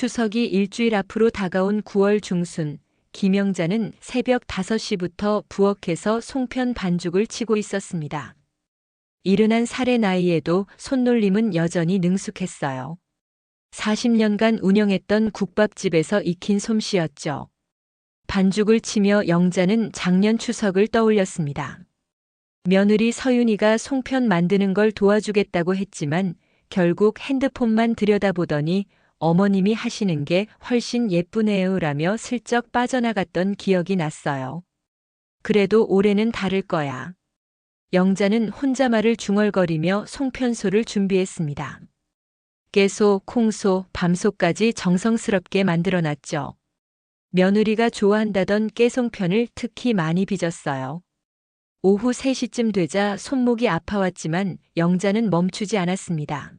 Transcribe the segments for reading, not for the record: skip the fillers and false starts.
추석이 일주일 앞으로 다가온 9월 중순, 김영자는 새벽 5시부터 부엌에서 송편 반죽을 치고 있었습니다. 71살의 나이에도 손놀림은 여전히 능숙했어요. 40년간 운영했던 국밥집에서 익힌 솜씨였죠. 반죽을 치며 영자는 작년 추석을 떠올렸습니다. 며느리 서윤이가 송편 만드는 걸 도와주겠다고 했지만 결국 핸드폰만 들여다보더니 어머님이 하시는 게 훨씬 예쁘네요라며 슬쩍 빠져나갔던 기억이 났어요. 그래도 올해는 다를 거야. 영자는 혼자말을 중얼거리며 송편소를 준비했습니다. 깨소, 콩소, 밤소까지 정성스럽게 만들어놨죠. 며느리가 좋아한다던 깨송편을 특히 많이 빚었어요. 오후 3시쯤 되자 손목이 아파왔지만 영자는 멈추지 않았습니다.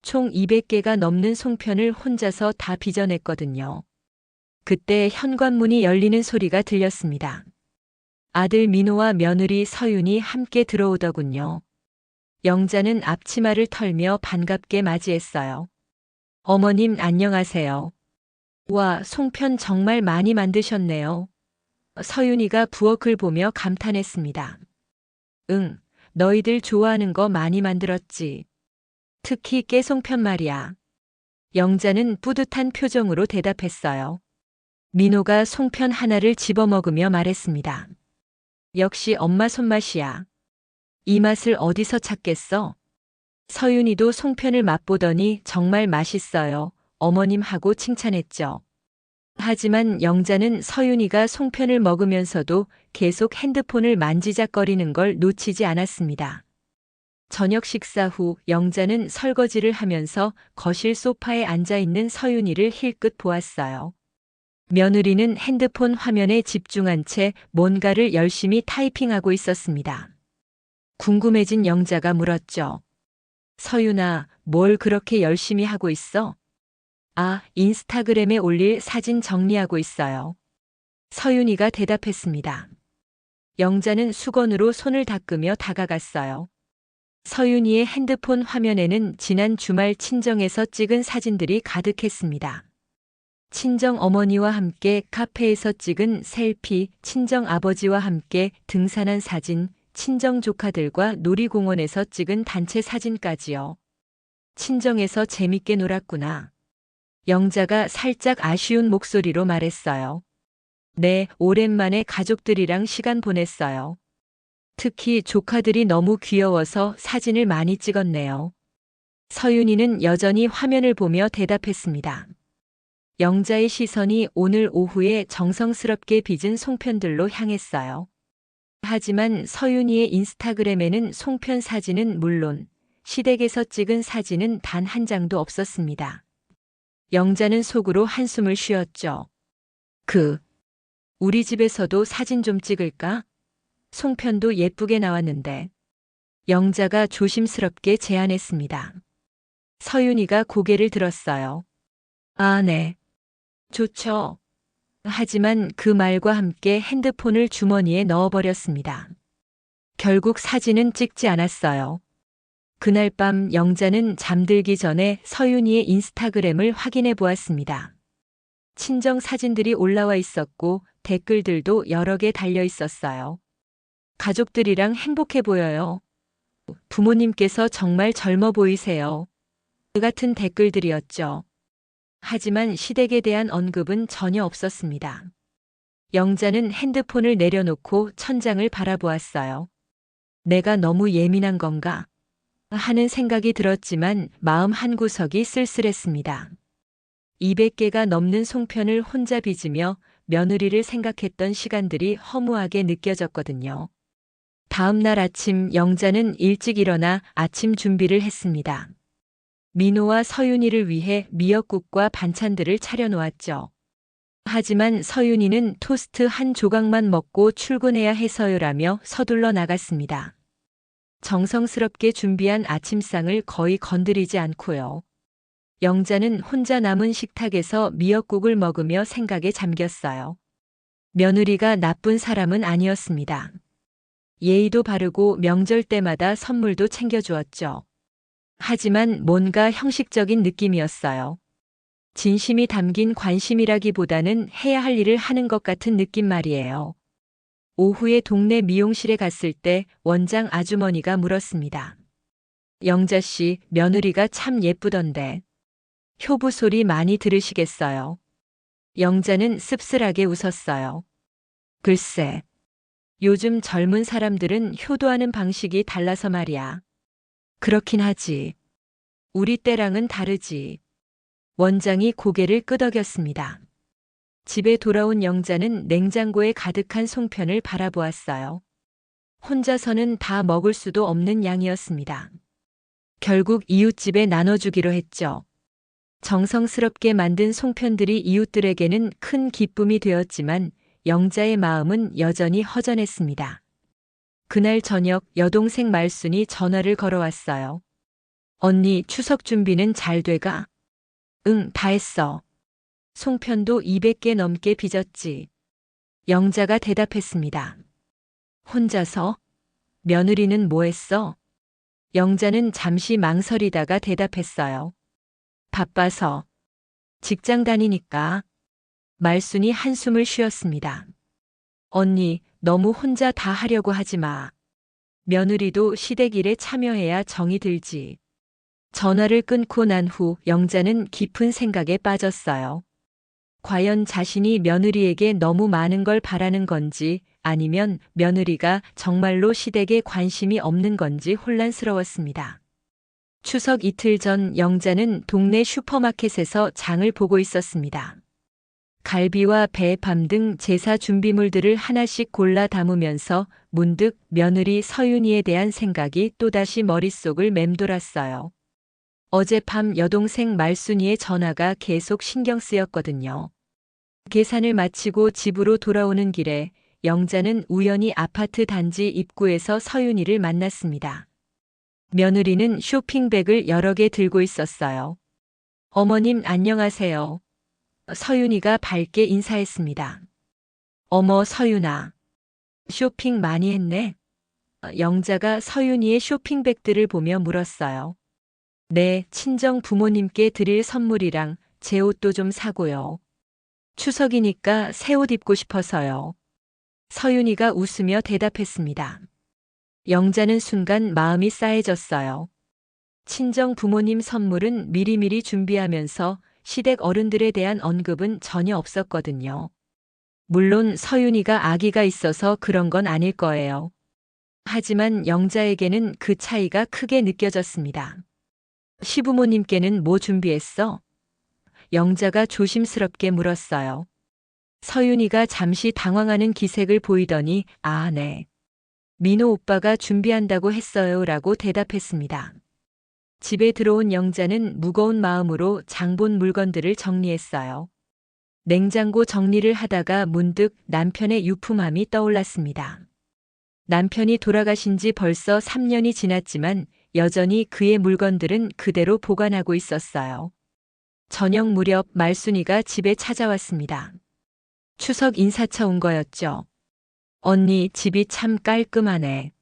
총 200개가 넘는 송편을 혼자서 다 빚어냈거든요. 그때 현관문이 열리는 소리가 들렸습니다. 아들 민호와 며느리 서윤이 함께 들어오더군요. 영자는 앞치마를 털며 반갑게 맞이했어요. 어머님 안녕하세요. 와, 송편 정말 많이 만드셨네요. 서윤이가 부엌을 보며 감탄했습니다. 응, 너희들 좋아하는 거 많이 만들었지. 특히 깨송편 말이야. 영자는 뿌듯한 표정으로 대답했어요. 민호가 송편 하나를 집어먹으며 말했습니다. 역시 엄마 손맛이야. 이 맛을 어디서 찾겠어? 서윤이도 송편을 맛보더니 정말 맛있어요. 어머님 하고 칭찬했죠. 하지만 영자는 서윤이가 송편을 먹으면서도 계속 핸드폰을 만지작거리는 걸 놓치지 않았습니다. 저녁 식사 후 영자는 설거지를 하면서 거실 소파에 앉아있는 서윤이를 힐끗 보았어요. 며느리는 핸드폰 화면에 집중한 채 뭔가를 열심히 타이핑하고 있었습니다. 궁금해진 영자가 물었죠. 서윤아, 뭘 그렇게 열심히 하고 있어? 아, 인스타그램에 올릴 사진 정리하고 있어요. 서윤이가 대답했습니다. 영자는 수건으로 손을 닦으며 다가갔어요. 서윤이의 핸드폰 화면에는 지난 주말 친정에서 찍은 사진들이 가득했습니다. 친정 어머니와 함께 카페에서 찍은 셀피, 친정 아버지와 함께 등산한 사진, 친정 조카들과 놀이공원에서 찍은 단체 사진까지요. 친정에서 재밌게 놀았구나. 영자가 살짝 아쉬운 목소리로 말했어요. 네, 오랜만에 가족들이랑 시간 보냈어요. 특히 조카들이 너무 귀여워서 사진을 많이 찍었네요. 서윤이는 여전히 화면을 보며 대답했습니다. 영자의 시선이 오늘 오후에 정성스럽게 빚은 송편들로 향했어요. 하지만 서윤이의 인스타그램에는 송편 사진은 물론 시댁에서 찍은 사진은 단 한 장도 없었습니다. 영자는 속으로 한숨을 쉬었죠. 우리 집에서도 사진 좀 찍을까? 송편도 예쁘게 나왔는데. 영자가 조심스럽게 제안했습니다. 서윤이가 고개를 들었어요. 아, 네. 좋죠. 하지만 그 말과 함께 핸드폰을 주머니에 넣어버렸습니다. 결국 사진은 찍지 않았어요. 그날 밤 영자는 잠들기 전에 서윤이의 인스타그램을 확인해 보았습니다. 친정 사진들이 올라와 있었고 댓글들도 여러 개 달려 있었어요. 가족들이랑 행복해 보여요. 부모님께서 정말 젊어 보이세요. 그 같은 댓글들이었죠. 하지만 시댁에 대한 언급은 전혀 없었습니다. 영자는 핸드폰을 내려놓고 천장을 바라보았어요. 내가 너무 예민한 건가? 하는 생각이 들었지만 마음 한구석이 쓸쓸했습니다. 200개가 넘는 송편을 혼자 빚으며 며느리를 생각했던 시간들이 허무하게 느껴졌거든요. 다음 날 아침 영자는 일찍 일어나 아침 준비를 했습니다. 민호와 서윤이를 위해 미역국과 반찬들을 차려놓았죠. 하지만 서윤이는 토스트 한 조각만 먹고 출근해야 해서요라며 서둘러 나갔습니다. 정성스럽게 준비한 아침상을 거의 건드리지 않고요. 영자는 혼자 남은 식탁에서 미역국을 먹으며 생각에 잠겼어요. 며느리가 나쁜 사람은 아니었습니다. 예의도 바르고 명절 때마다 선물도 챙겨주었죠. 하지만 뭔가 형식적인 느낌이었어요. 진심이 담긴 관심이라기보다는 해야 할 일을 하는 것 같은 느낌 말이에요. 오후에 동네 미용실에 갔을 때 원장 아주머니가 물었습니다. 영자 씨, 며느리가 참 예쁘던데. 효부 소리 많이 들으시겠어요? 영자는 씁쓸하게 웃었어요. 글쎄, 요즘 젊은 사람들은 효도하는 방식이 달라서 말이야. 그렇긴 하지. 우리 때랑은 다르지. 원장이 고개를 끄덕였습니다. 집에 돌아온 영자는 냉장고에 가득한 송편을 바라보았어요. 혼자서는 다 먹을 수도 없는 양이었습니다. 결국 이웃집에 나눠주기로 했죠. 정성스럽게 만든 송편들이 이웃들에게는 큰 기쁨이 되었지만 영자의 마음은 여전히 허전했습니다. 그날 저녁 여동생 말순이 전화를 걸어왔어요. 언니, 추석 준비는 잘 돼가? 응, 다 했어. 송편도 200개 넘게 빚었지. 영자가 대답했습니다. 혼자서? 며느리는 뭐 했어? 영자는 잠시 망설이다가 대답했어요. 바빠서. 직장 다니니까. 말순이 한숨을 쉬었습니다. 언니, 너무 혼자 다 하려고 하지 마. 며느리도 시댁 일에 참여해야 정이 들지. 전화를 끊고 난 후 영자는 깊은 생각에 빠졌어요. 과연 자신이 며느리에게 너무 많은 걸 바라는 건지 아니면 며느리가 정말로 시댁에 관심이 없는 건지 혼란스러웠습니다. 추석 이틀 전 영자는 동네 슈퍼마켓에서 장을 보고 있었습니다. 갈비와 배, 밤 등 제사 준비물들을 하나씩 골라 담으면서 문득 며느리 서윤이에 대한 생각이 또다시 머릿속을 맴돌았어요. 어젯밤 여동생 말순이의 전화가 계속 신경 쓰였거든요. 계산을 마치고 집으로 돌아오는 길에 영자는 우연히 아파트 단지 입구에서 서윤이를 만났습니다. 며느리는 쇼핑백을 여러 개 들고 있었어요. 어머님 안녕하세요. 서윤이가 밝게 인사했습니다. 어머 서윤아. 쇼핑 많이 했네? 영자가 서윤이의 쇼핑백들을 보며 물었어요. 네, 친정 부모님께 드릴 선물이랑 제 옷도 좀 사고요. 추석이니까 새 옷 입고 싶어서요. 서윤이가 웃으며 대답했습니다. 영자는 순간 마음이 싸해졌어요. 친정 부모님 선물은 미리미리 준비하면서 시댁 어른들에 대한 언급은 전혀 없었거든요. 물론 서윤이가 아기가 있어서 그런 건 아닐 거예요. 하지만 영자에게는 그 차이가 크게 느껴졌습니다. 시부모님께는 뭐 준비했어? 영자가 조심스럽게 물었어요. 서윤이가 잠시 당황하는 기색을 보이더니 아, 네. 민호 오빠가 준비한다고 했어요 라고 대답했습니다. 집에 들어온 영자는 무거운 마음으로 장본 물건들을 정리했어요. 냉장고 정리를 하다가 문득 남편의 유품함이 떠올랐습니다. 남편이 돌아가신 지 벌써 3년이 지났지만 여전히 그의 물건들은 그대로 보관하고 있었어요. 저녁 무렵 말순이가 집에 찾아왔습니다. 추석 인사차 온 거였죠. 언니, 집이 참 깔끔하네.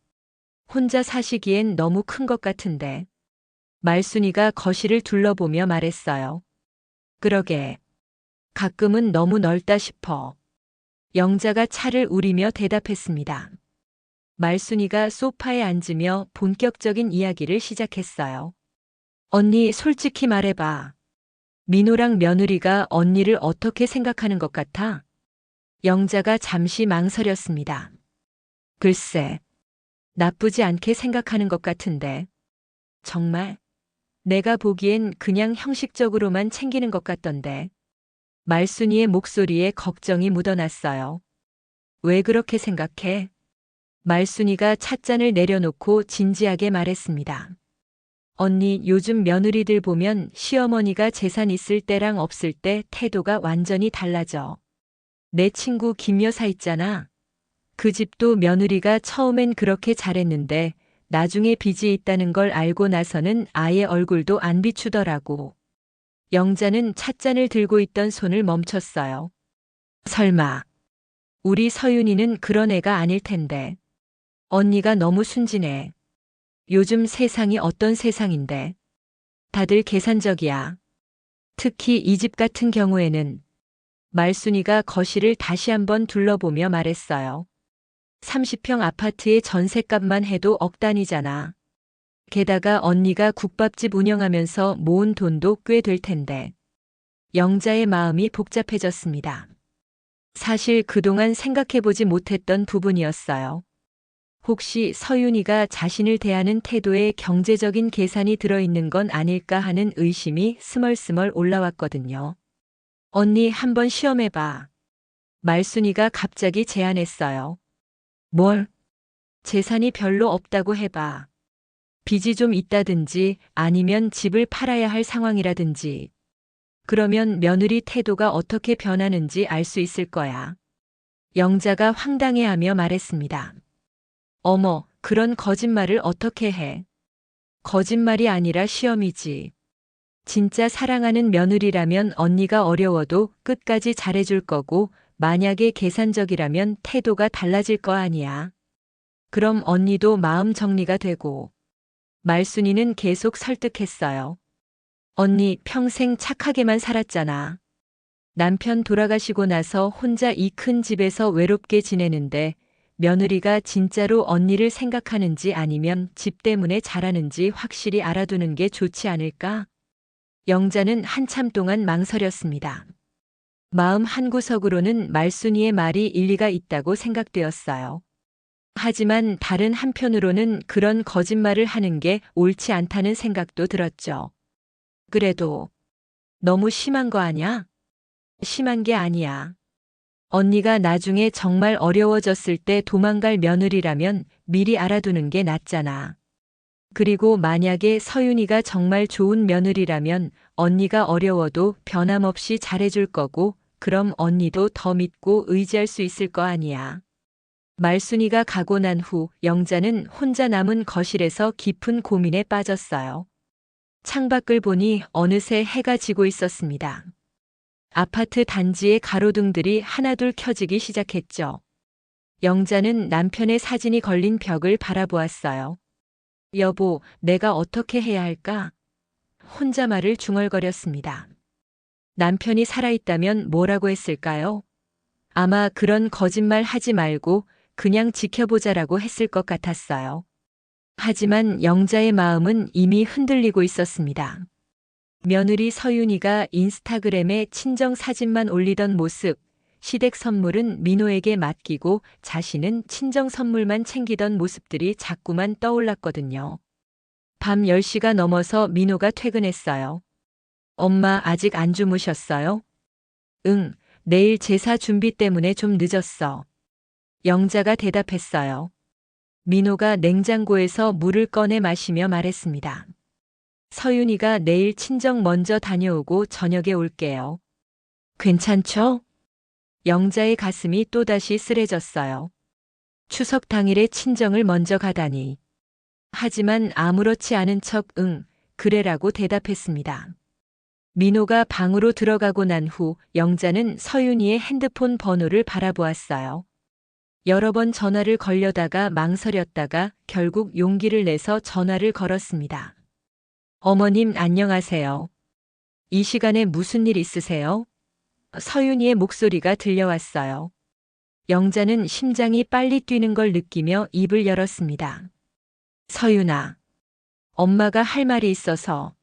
혼자 사시기엔 너무 큰 것 같은데. 말순이가 거실을 둘러보며 말했어요. 그러게. 가끔은 너무 넓다 싶어. 영자가 차를 우리며 대답했습니다. 말순이가 소파에 앉으며 본격적인 이야기를 시작했어요. 언니, 솔직히 말해봐. 민호랑 며느리가 언니를 어떻게 생각하는 것 같아? 영자가 잠시 망설였습니다. 글쎄, 나쁘지 않게 생각하는 것 같은데. 정말? 내가 보기엔 그냥 형식적으로만 챙기는 것 같던데. 말순이의 목소리에 걱정이 묻어났어요. 왜 그렇게 생각해? 말순이가 찻잔을 내려놓고 진지하게 말했습니다. 언니, 요즘 며느리들 보면 시어머니가 재산 있을 때랑 없을 때 태도가 완전히 달라져. 내 친구 김 여사 있잖아. 그 집도 며느리가 처음엔 그렇게 잘했는데 나중에 빚이 있다는 걸 알고 나서는 아예 얼굴도 안 비추더라고. 영자는 찻잔을 들고 있던 손을 멈췄어요. 설마, 우리 서윤이는 그런 애가 아닐 텐데. 언니가 너무 순진해. 요즘 세상이 어떤 세상인데. 다들 계산적이야. 특히 이 집 같은 경우에는 말순이가 거실을 다시 한번 둘러보며 말했어요. 30평 아파트의 전셋값만 해도 억 단위잖아. 게다가 언니가 국밥집 운영하면서 모은 돈도 꽤 될 텐데. 영자의 마음이 복잡해졌습니다. 사실 그동안 생각해보지 못했던 부분이었어요. 혹시 서윤이가 자신을 대하는 태도에 경제적인 계산이 들어있는 건 아닐까 하는 의심이 스멀스멀 올라왔거든요. 언니 한번 시험해봐. 말순이가 갑자기 제안했어요. 뭘? 재산이 별로 없다고 해봐. 빚이 좀 있다든지 아니면 집을 팔아야 할 상황이라든지. 그러면 며느리 태도가 어떻게 변하는지 알 수 있을 거야. 영자가 황당해하며 말했습니다. 어머, 그런 거짓말을 어떻게 해? 거짓말이 아니라 시험이지. 진짜 사랑하는 며느리라면 언니가 어려워도 끝까지 잘해줄 거고, 만약에 계산적이라면 태도가 달라질 거 아니야. 그럼 언니도 마음 정리가 되고. 말순이는 계속 설득했어요. 언니 평생 착하게만 살았잖아. 남편 돌아가시고 나서 혼자 이 큰 집에서 외롭게 지내는데 며느리가 진짜로 언니를 생각하는지 아니면 집 때문에 잘하는지 확실히 알아두는 게 좋지 않을까? 영자는 한참 동안 망설였습니다. 마음 한구석으로는 말순이의 말이 일리가 있다고 생각되었어요. 하지만 다른 한편으로는 그런 거짓말을 하는 게 옳지 않다는 생각도 들었죠. 그래도 너무 심한 거 아냐? 심한 게 아니야. 언니가 나중에 정말 어려워졌을 때 도망갈 며느리라면 미리 알아두는 게 낫잖아. 그리고 만약에 서윤이가 정말 좋은 며느리라면 언니가 어려워도 변함없이 잘해줄 거고 그럼 언니도 더 믿고 의지할 수 있을 거 아니야. 말순이가 가고 난 후 영자는 혼자 남은 거실에서 깊은 고민에 빠졌어요. 창밖을 보니 어느새 해가 지고 있었습니다. 아파트 단지의 가로등들이 하나둘 켜지기 시작했죠. 영자는 남편의 사진이 걸린 벽을 바라보았어요. 여보, 내가 어떻게 해야 할까? 혼자 말을 중얼거렸습니다. 남편이 살아있다면 뭐라고 했을까요? 아마 그런 거짓말 하지 말고 그냥 지켜보자라고 했을 것 같았어요. 하지만 영자의 마음은 이미 흔들리고 있었습니다. 며느리 서윤이가 인스타그램에 친정 사진만 올리던 모습, 시댁 선물은 민호에게 맡기고 자신은 친정 선물만 챙기던 모습들이 자꾸만 떠올랐거든요. 밤 10시가 넘어서 민호가 퇴근했어요. 엄마 아직 안 주무셨어요? 응, 내일 제사 준비 때문에 좀 늦었어. 영자가 대답했어요. 민호가 냉장고에서 물을 꺼내 마시며 말했습니다. 서윤이가 내일 친정 먼저 다녀오고 저녁에 올게요. 괜찮죠? 영자의 가슴이 또다시 쓰레졌어요. 추석 당일에 친정을 먼저 가다니. 하지만 아무렇지 않은 척 그래라고 대답했습니다. 민호가 방으로 들어가고 난 후 영자는 서윤이의 핸드폰 번호를 바라보았어요. 여러 번 전화를 걸려다가 망설였다가 결국 용기를 내서 전화를 걸었습니다. 어머님 안녕하세요. 이 시간에 무슨 일 있으세요? 서윤이의 목소리가 들려왔어요. 영자는 심장이 빨리 뛰는 걸 느끼며 입을 열었습니다. 서윤아, 엄마가 할 말이 있어서.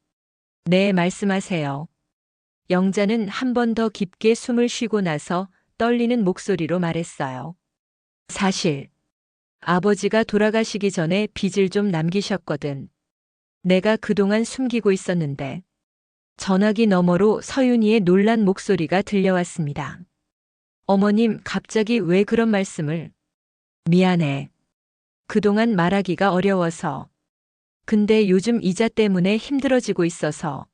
네, 말씀하세요. 영자는 한 번 더 깊게 숨을 쉬고 나서 떨리는 목소리로 말했어요. 사실, 아버지가 돌아가시기 전에 빚을 좀 남기셨거든. 내가 그동안 숨기고 있었는데. 전화기 너머로 서윤이의 놀란 목소리가 들려왔습니다. 어머님, 갑자기 왜 그런 말씀을? 미안해. 그동안 말하기가 어려워서. 근데 요즘 이자 때문에 힘들어지고 있어서.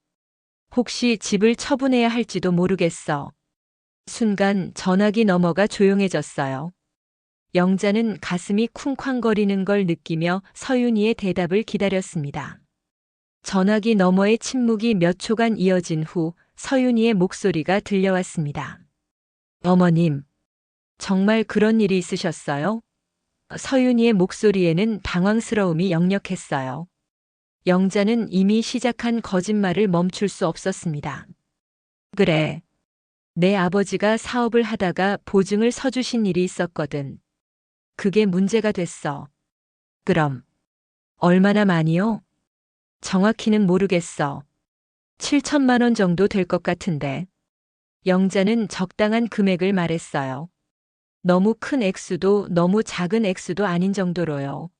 혹시 집을 처분해야 할지도 모르겠어. 순간 전화기 너머가 조용해졌어요. 영자는 가슴이 쿵쾅거리는 걸 느끼며 서윤이의 대답을 기다렸습니다. 전화기 너머의 침묵이 몇 초간 이어진 후 서윤이의 목소리가 들려왔습니다. 어머님, 정말 그런 일이 있으셨어요? 서윤이의 목소리에는 당황스러움이 역력했어요. 영자는 이미 시작한 거짓말을 멈출 수 없었습니다. 그래. 내 아버지가 사업을 하다가 보증을 서주신 일이 있었거든. 그게 문제가 됐어. 그럼, 얼마나 많이요? 정확히는 모르겠어. 7천만 원 정도 될 것 같은데. 영자는 적당한 금액을 말했어요. 너무 큰 액수도 너무 작은 액수도 아닌 정도로요.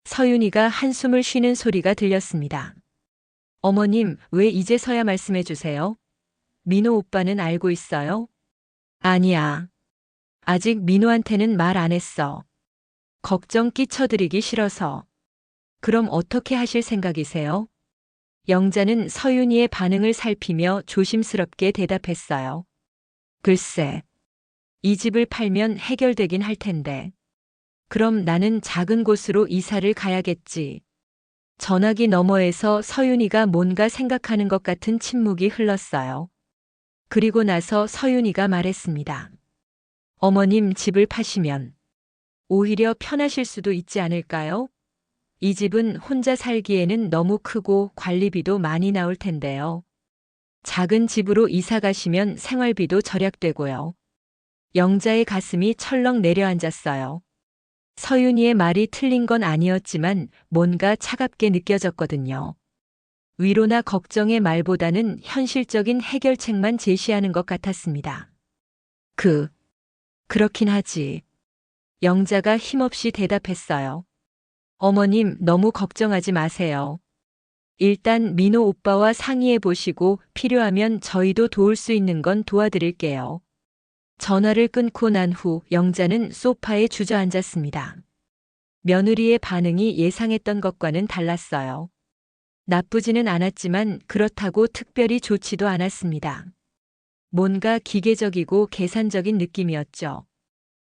서윤이가 한숨을 쉬는 소리가 들렸습니다. 어머님, 왜 이제서야 말씀해 주세요? 민호 오빠는 알고 있어요? 아니야. 아직 민호한테는 말 안 했어. 걱정 끼쳐드리기 싫어서. 그럼 어떻게 하실 생각이세요? 영자는 서윤이의 반응을 살피며 조심스럽게 대답했어요. 글쎄, 이 집을 팔면 해결되긴 할 텐데. 그럼 나는 작은 곳으로 이사를 가야겠지. 전화기 너머에서 서윤이가 뭔가 생각하는 것 같은 침묵이 흘렀어요. 그리고 나서 서윤이가 말했습니다. 어머님, 집을 파시면 오히려 편하실 수도 있지 않을까요? 이 집은 혼자 살기에는 너무 크고 관리비도 많이 나올 텐데요. 작은 집으로 이사 가시면 생활비도 절약되고요. 영자의 가슴이 철렁 내려앉았어요. 서윤이의 말이 틀린 건 아니었지만 뭔가 차갑게 느껴졌거든요. 위로나 걱정의 말보다는 현실적인 해결책만 제시하는 것 같았습니다. 그렇긴 하지. 영자가 힘없이 대답했어요. 어머님, 너무 걱정하지 마세요. 일단 민호 오빠와 상의해 보시고 필요하면 저희도 도울 수 있는 건 도와드릴게요. 전화를 끊고 난 후 영자는 소파에 주저앉았습니다. 며느리의 반응이 예상했던 것과는 달랐어요. 나쁘지는 않았지만 그렇다고 특별히 좋지도 않았습니다. 뭔가 기계적이고 계산적인 느낌이었죠.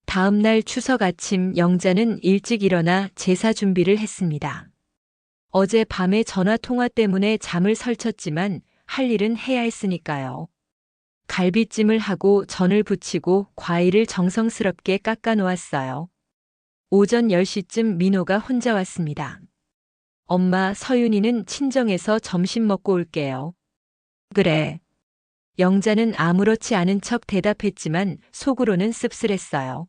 다음 날 추석 아침 영자는 일찍 일어나 제사 준비를 했습니다. 어제 밤에 전화 통화 때문에 잠을 설쳤지만 할 일은 해야 했으니까요. 갈비찜을 하고 전을 부치고 과일을 정성스럽게 깎아 놓았어요. 오전 10시쯤 민호가 혼자 왔습니다. 엄마, 서윤이는 친정에서 점심 먹고 올게요. 그래. 영자는 아무렇지 않은 척 대답했지만 속으로는 씁쓸했어요.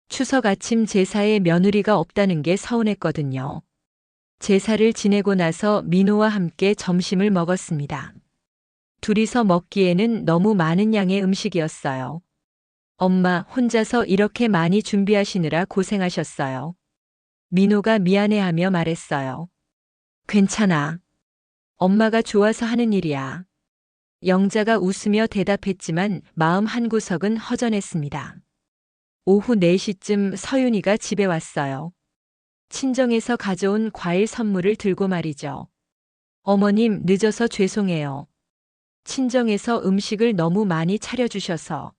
추석 아침 제사에 며느리가 없다는 게 서운했거든요. 제사를 지내고 나서 민호와 함께 점심을 먹었습니다. 둘이서 먹기에는 너무 많은 양의 음식이었어요. 엄마, 혼자서 이렇게 많이 준비하시느라 고생하셨어요. 민호가 미안해하며 말했어요. 괜찮아. 엄마가 좋아서 하는 일이야. 영자가 웃으며 대답했지만 마음 한구석은 허전했습니다. 오후 4시쯤 서윤이가 집에 왔어요. 친정에서 가져온 과일 선물을 들고 말이죠. 어머님, 늦어서 죄송해요. 친정에서 음식을 너무 많이 차려주셔서.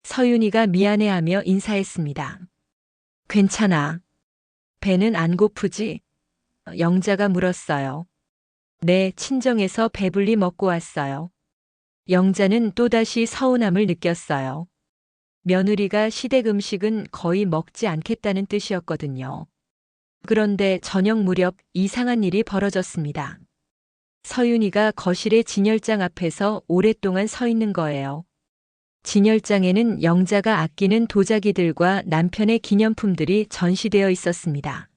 서윤이가 미안해하며 인사했습니다. 괜찮아. 배는 안 고프지? 영자가 물었어요. 네, 친정에서 배불리 먹고 왔어요. 영자는 또다시 서운함을 느꼈어요. 며느리가 시댁 음식은 거의 먹지 않겠다는 뜻이었거든요. 그런데 저녁 무렵 이상한 일이 벌어졌습니다. 서윤이가 거실의 진열장 앞에서 오랫동안 서 있는 거예요. 진열장에는 영자가 아끼는 도자기들과 남편의 기념품들이 전시되어 있었습니다.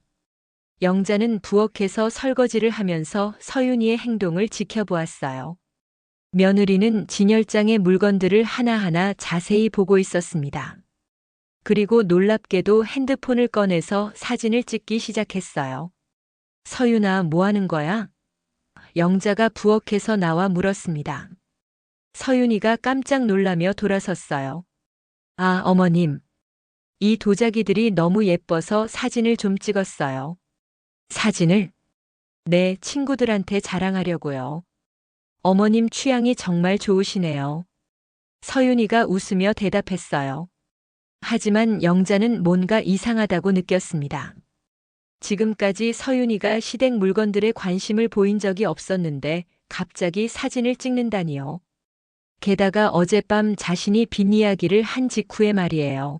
영자는 부엌에서 설거지를 하면서 서윤이의 행동을 지켜보았어요. 며느리는 진열장의 물건들을 하나하나 자세히 보고 있었습니다. 그리고 놀랍게도 핸드폰을 꺼내서 사진을 찍기 시작했어요. 서윤아, 뭐 하는 거야? 영자가 부엌에서 나와 물었습니다. 서윤이가 깜짝 놀라며 돌아섰어요. 아, 어머님. 이 도자기들이 너무 예뻐서 사진을 좀 찍었어요. 사진을? 네, 친구들한테 자랑하려고요. 어머님 취향이 정말 좋으시네요. 서윤이가 웃으며 대답했어요. 하지만 영자는 뭔가 이상하다고 느꼈습니다. 지금까지 서윤이가 시댁 물건들에 관심을 보인 적이 없었는데 갑자기 사진을 찍는다니요. 게다가 어젯밤 자신이 빈이야기를 한 직후에 말이에요.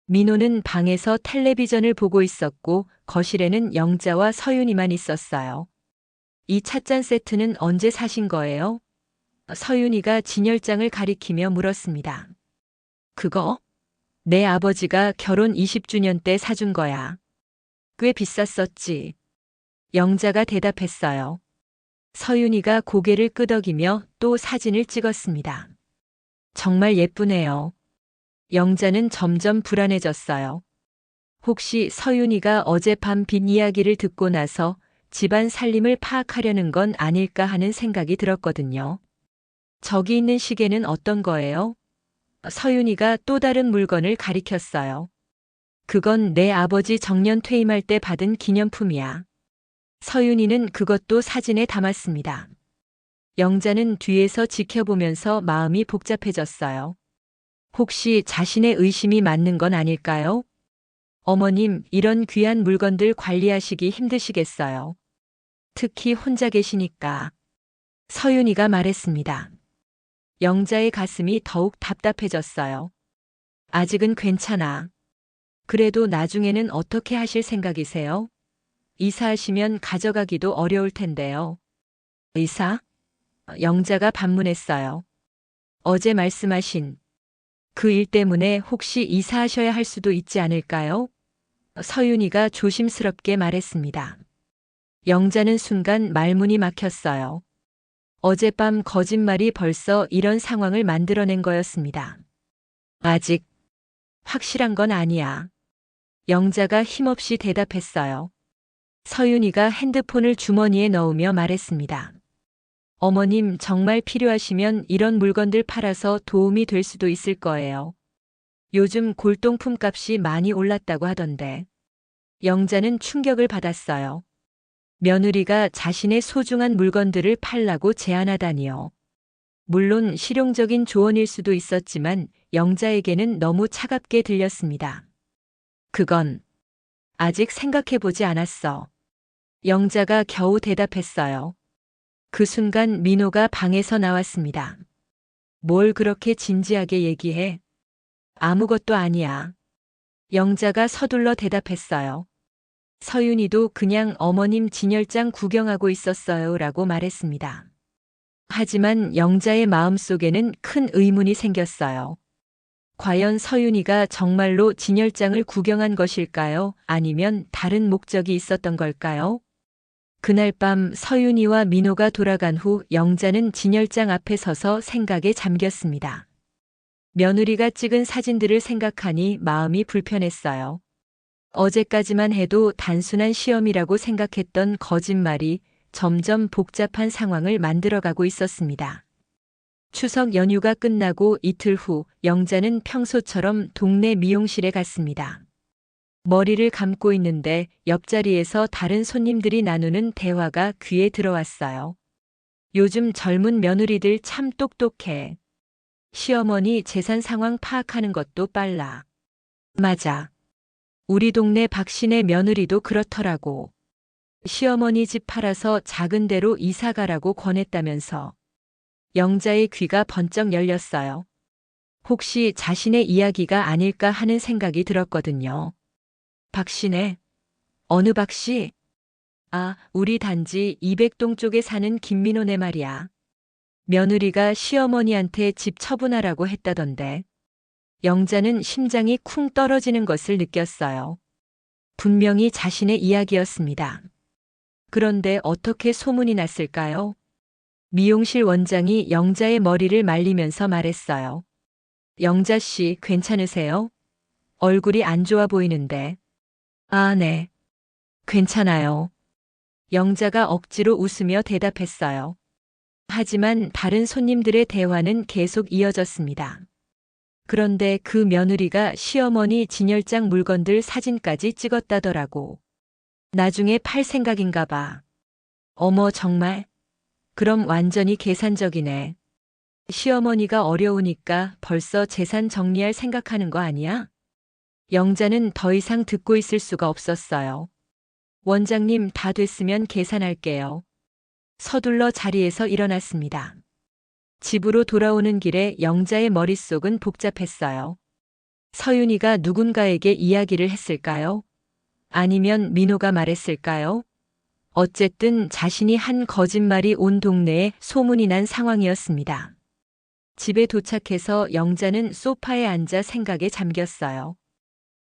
민호는 방에서 텔레비전을 보고 있었고 거실에는 영자와 서윤이만 있었어요. 이 찻잔 세트는 언제 사신 거예요? 서윤이가 진열장을 가리키며 물었습니다. 그거? 내 아버지가 결혼 20주년 때 사준 거야. 꽤 비쌌었지. 영자가 대답했어요. 서윤이가 고개를 끄덕이며 또 사진을 찍었습니다. 정말 예쁘네요. 영자는 점점 불안해졌어요. 혹시 서윤이가 어젯밤 빈 이야기를 듣고 나서 집안 살림을 파악하려는 건 아닐까 하는 생각이 들었거든요. 저기 있는 시계는 어떤 거예요? 서윤이가 또 다른 물건을 가리켰어요. 그건 내 아버지 정년 퇴임할 때 받은 기념품이야. 서윤이는 그것도 사진에 담았습니다. 영자는 뒤에서 지켜보면서 마음이 복잡해졌어요. 혹시 자신의 의심이 맞는 건 아닐까요? 어머님, 이런 귀한 물건들 관리하시기 힘드시겠어요. 특히 혼자 계시니까. 서윤이가 말했습니다. 영자의 가슴이 더욱 답답해졌어요. 아직은 괜찮아. 그래도 나중에는 어떻게 하실 생각이세요? 이사하시면 가져가기도 어려울 텐데요. 이사? 영자가 반문했어요. 어제 말씀하신 그 일 때문에 혹시 이사하셔야 할 수도 있지 않을까요? 서윤이가 조심스럽게 말했습니다. 영자는 순간 말문이 막혔어요. 어젯밤 거짓말이 벌써 이런 상황을 만들어낸 거였습니다. 아직 확실한 건 아니야. 영자가 힘없이 대답했어요. 서윤이가 핸드폰을 주머니에 넣으며 말했습니다. 어머님, 정말 필요하시면 이런 물건들 팔아서 도움이 될 수도 있을 거예요. 요즘 골동품 값이 많이 올랐다고 하던데. 영자는 충격을 받았어요. 며느리가 자신의 소중한 물건들을 팔라고 제안하다니요. 물론 실용적인 조언일 수도 있었지만 영자에게는 너무 차갑게 들렸습니다. 그건 아직 생각해보지 않았어. 영자가 겨우 대답했어요. 그 순간 민호가 방에서 나왔습니다. 뭘 그렇게 진지하게 얘기해? 아무것도 아니야. 영자가 서둘러 대답했어요. 서윤이도 그냥 어머님 진열장 구경하고 있었어요 라고 말했습니다. 하지만 영자의 마음속에는 큰 의문이 생겼어요. 과연 서윤이가 정말로 진열장을 구경한 것일까요? 아니면 다른 목적이 있었던 걸까요? 그날 밤 서윤이와 민호가 돌아간 후 영자는 진열장 앞에 서서 생각에 잠겼습니다. 며느리가 찍은 사진들을 생각하니 마음이 불편했어요. 어제까지만 해도 단순한 시험이라고 생각했던 거짓말이 점점 복잡한 상황을 만들어가고 있었습니다. 추석 연휴가 끝나고 이틀 후 영자는 평소처럼 동네 미용실에 갔습니다. 머리를 감고 있는데 옆자리에서 다른 손님들이 나누는 대화가 귀에 들어왔어요. 요즘 젊은 며느리들 참 똑똑해. 시어머니 재산 상황 파악하는 것도 빨라. 맞아. 우리 동네 박씨네 며느리도 그렇더라고. 시어머니 집 팔아서 작은 데로 이사 가라고 권했다면서. 영자의 귀가 번쩍 열렸어요. 혹시 자신의 이야기가 아닐까 하는 생각이 들었거든요. 박씨네? 어느 박씨? 아, 우리 단지 200동 쪽에 사는 김민호네 말이야. 며느리가 시어머니한테 집 처분하라고 했다던데. 영자는 심장이 쿵 떨어지는 것을 느꼈어요. 분명히 자신의 이야기였습니다. 그런데 어떻게 소문이 났을까요? 미용실 원장이 영자의 머리를 말리면서 말했어요. 영자 씨, 괜찮으세요? 얼굴이 안 좋아 보이는데. 아, 네. 괜찮아요. 영자가 억지로 웃으며 대답했어요. 하지만 다른 손님들의 대화는 계속 이어졌습니다. 그런데 그 며느리가 시어머니 진열장 물건들 사진까지 찍었다더라고. 나중에 팔 생각인가 봐. 어머, 정말? 그럼 완전히 계산적이네. 시어머니가 어려우니까 벌써 재산 정리할 생각하는 거 아니야? 영자는 더 이상 듣고 있을 수가 없었어요. 원장님, 다 됐으면 계산할게요. 서둘러 자리에서 일어났습니다. 집으로 돌아오는 길에 영자의 머릿속은 복잡했어요. 서윤이가 누군가에게 이야기를 했을까요? 아니면 민호가 말했을까요? 어쨌든 자신이 한 거짓말이 온 동네에 소문이 난 상황이었습니다. 집에 도착해서 영자는 소파에 앉아 생각에 잠겼어요.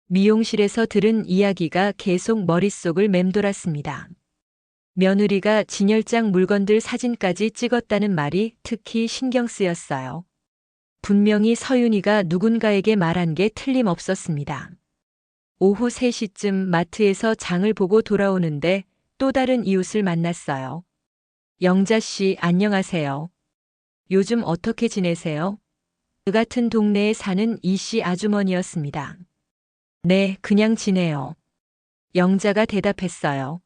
미용실에서 들은 이야기가 계속 머릿속을 맴돌았습니다. 며느리가 진열장 물건들 사진까지 찍었다는 말이 특히 신경 쓰였어요. 분명히 서윤이가 누군가에게 말한 게 틀림없었습니다. 오후 3시쯤 마트에서 장을 보고 돌아오는데 또 다른 이웃을 만났어요. 영자 씨, 안녕하세요. 요즘 어떻게 지내세요? 그 같은 동네에 사는 이 씨 아주머니였습니다. 네, 그냥 지내요. 영자가 대답했어요.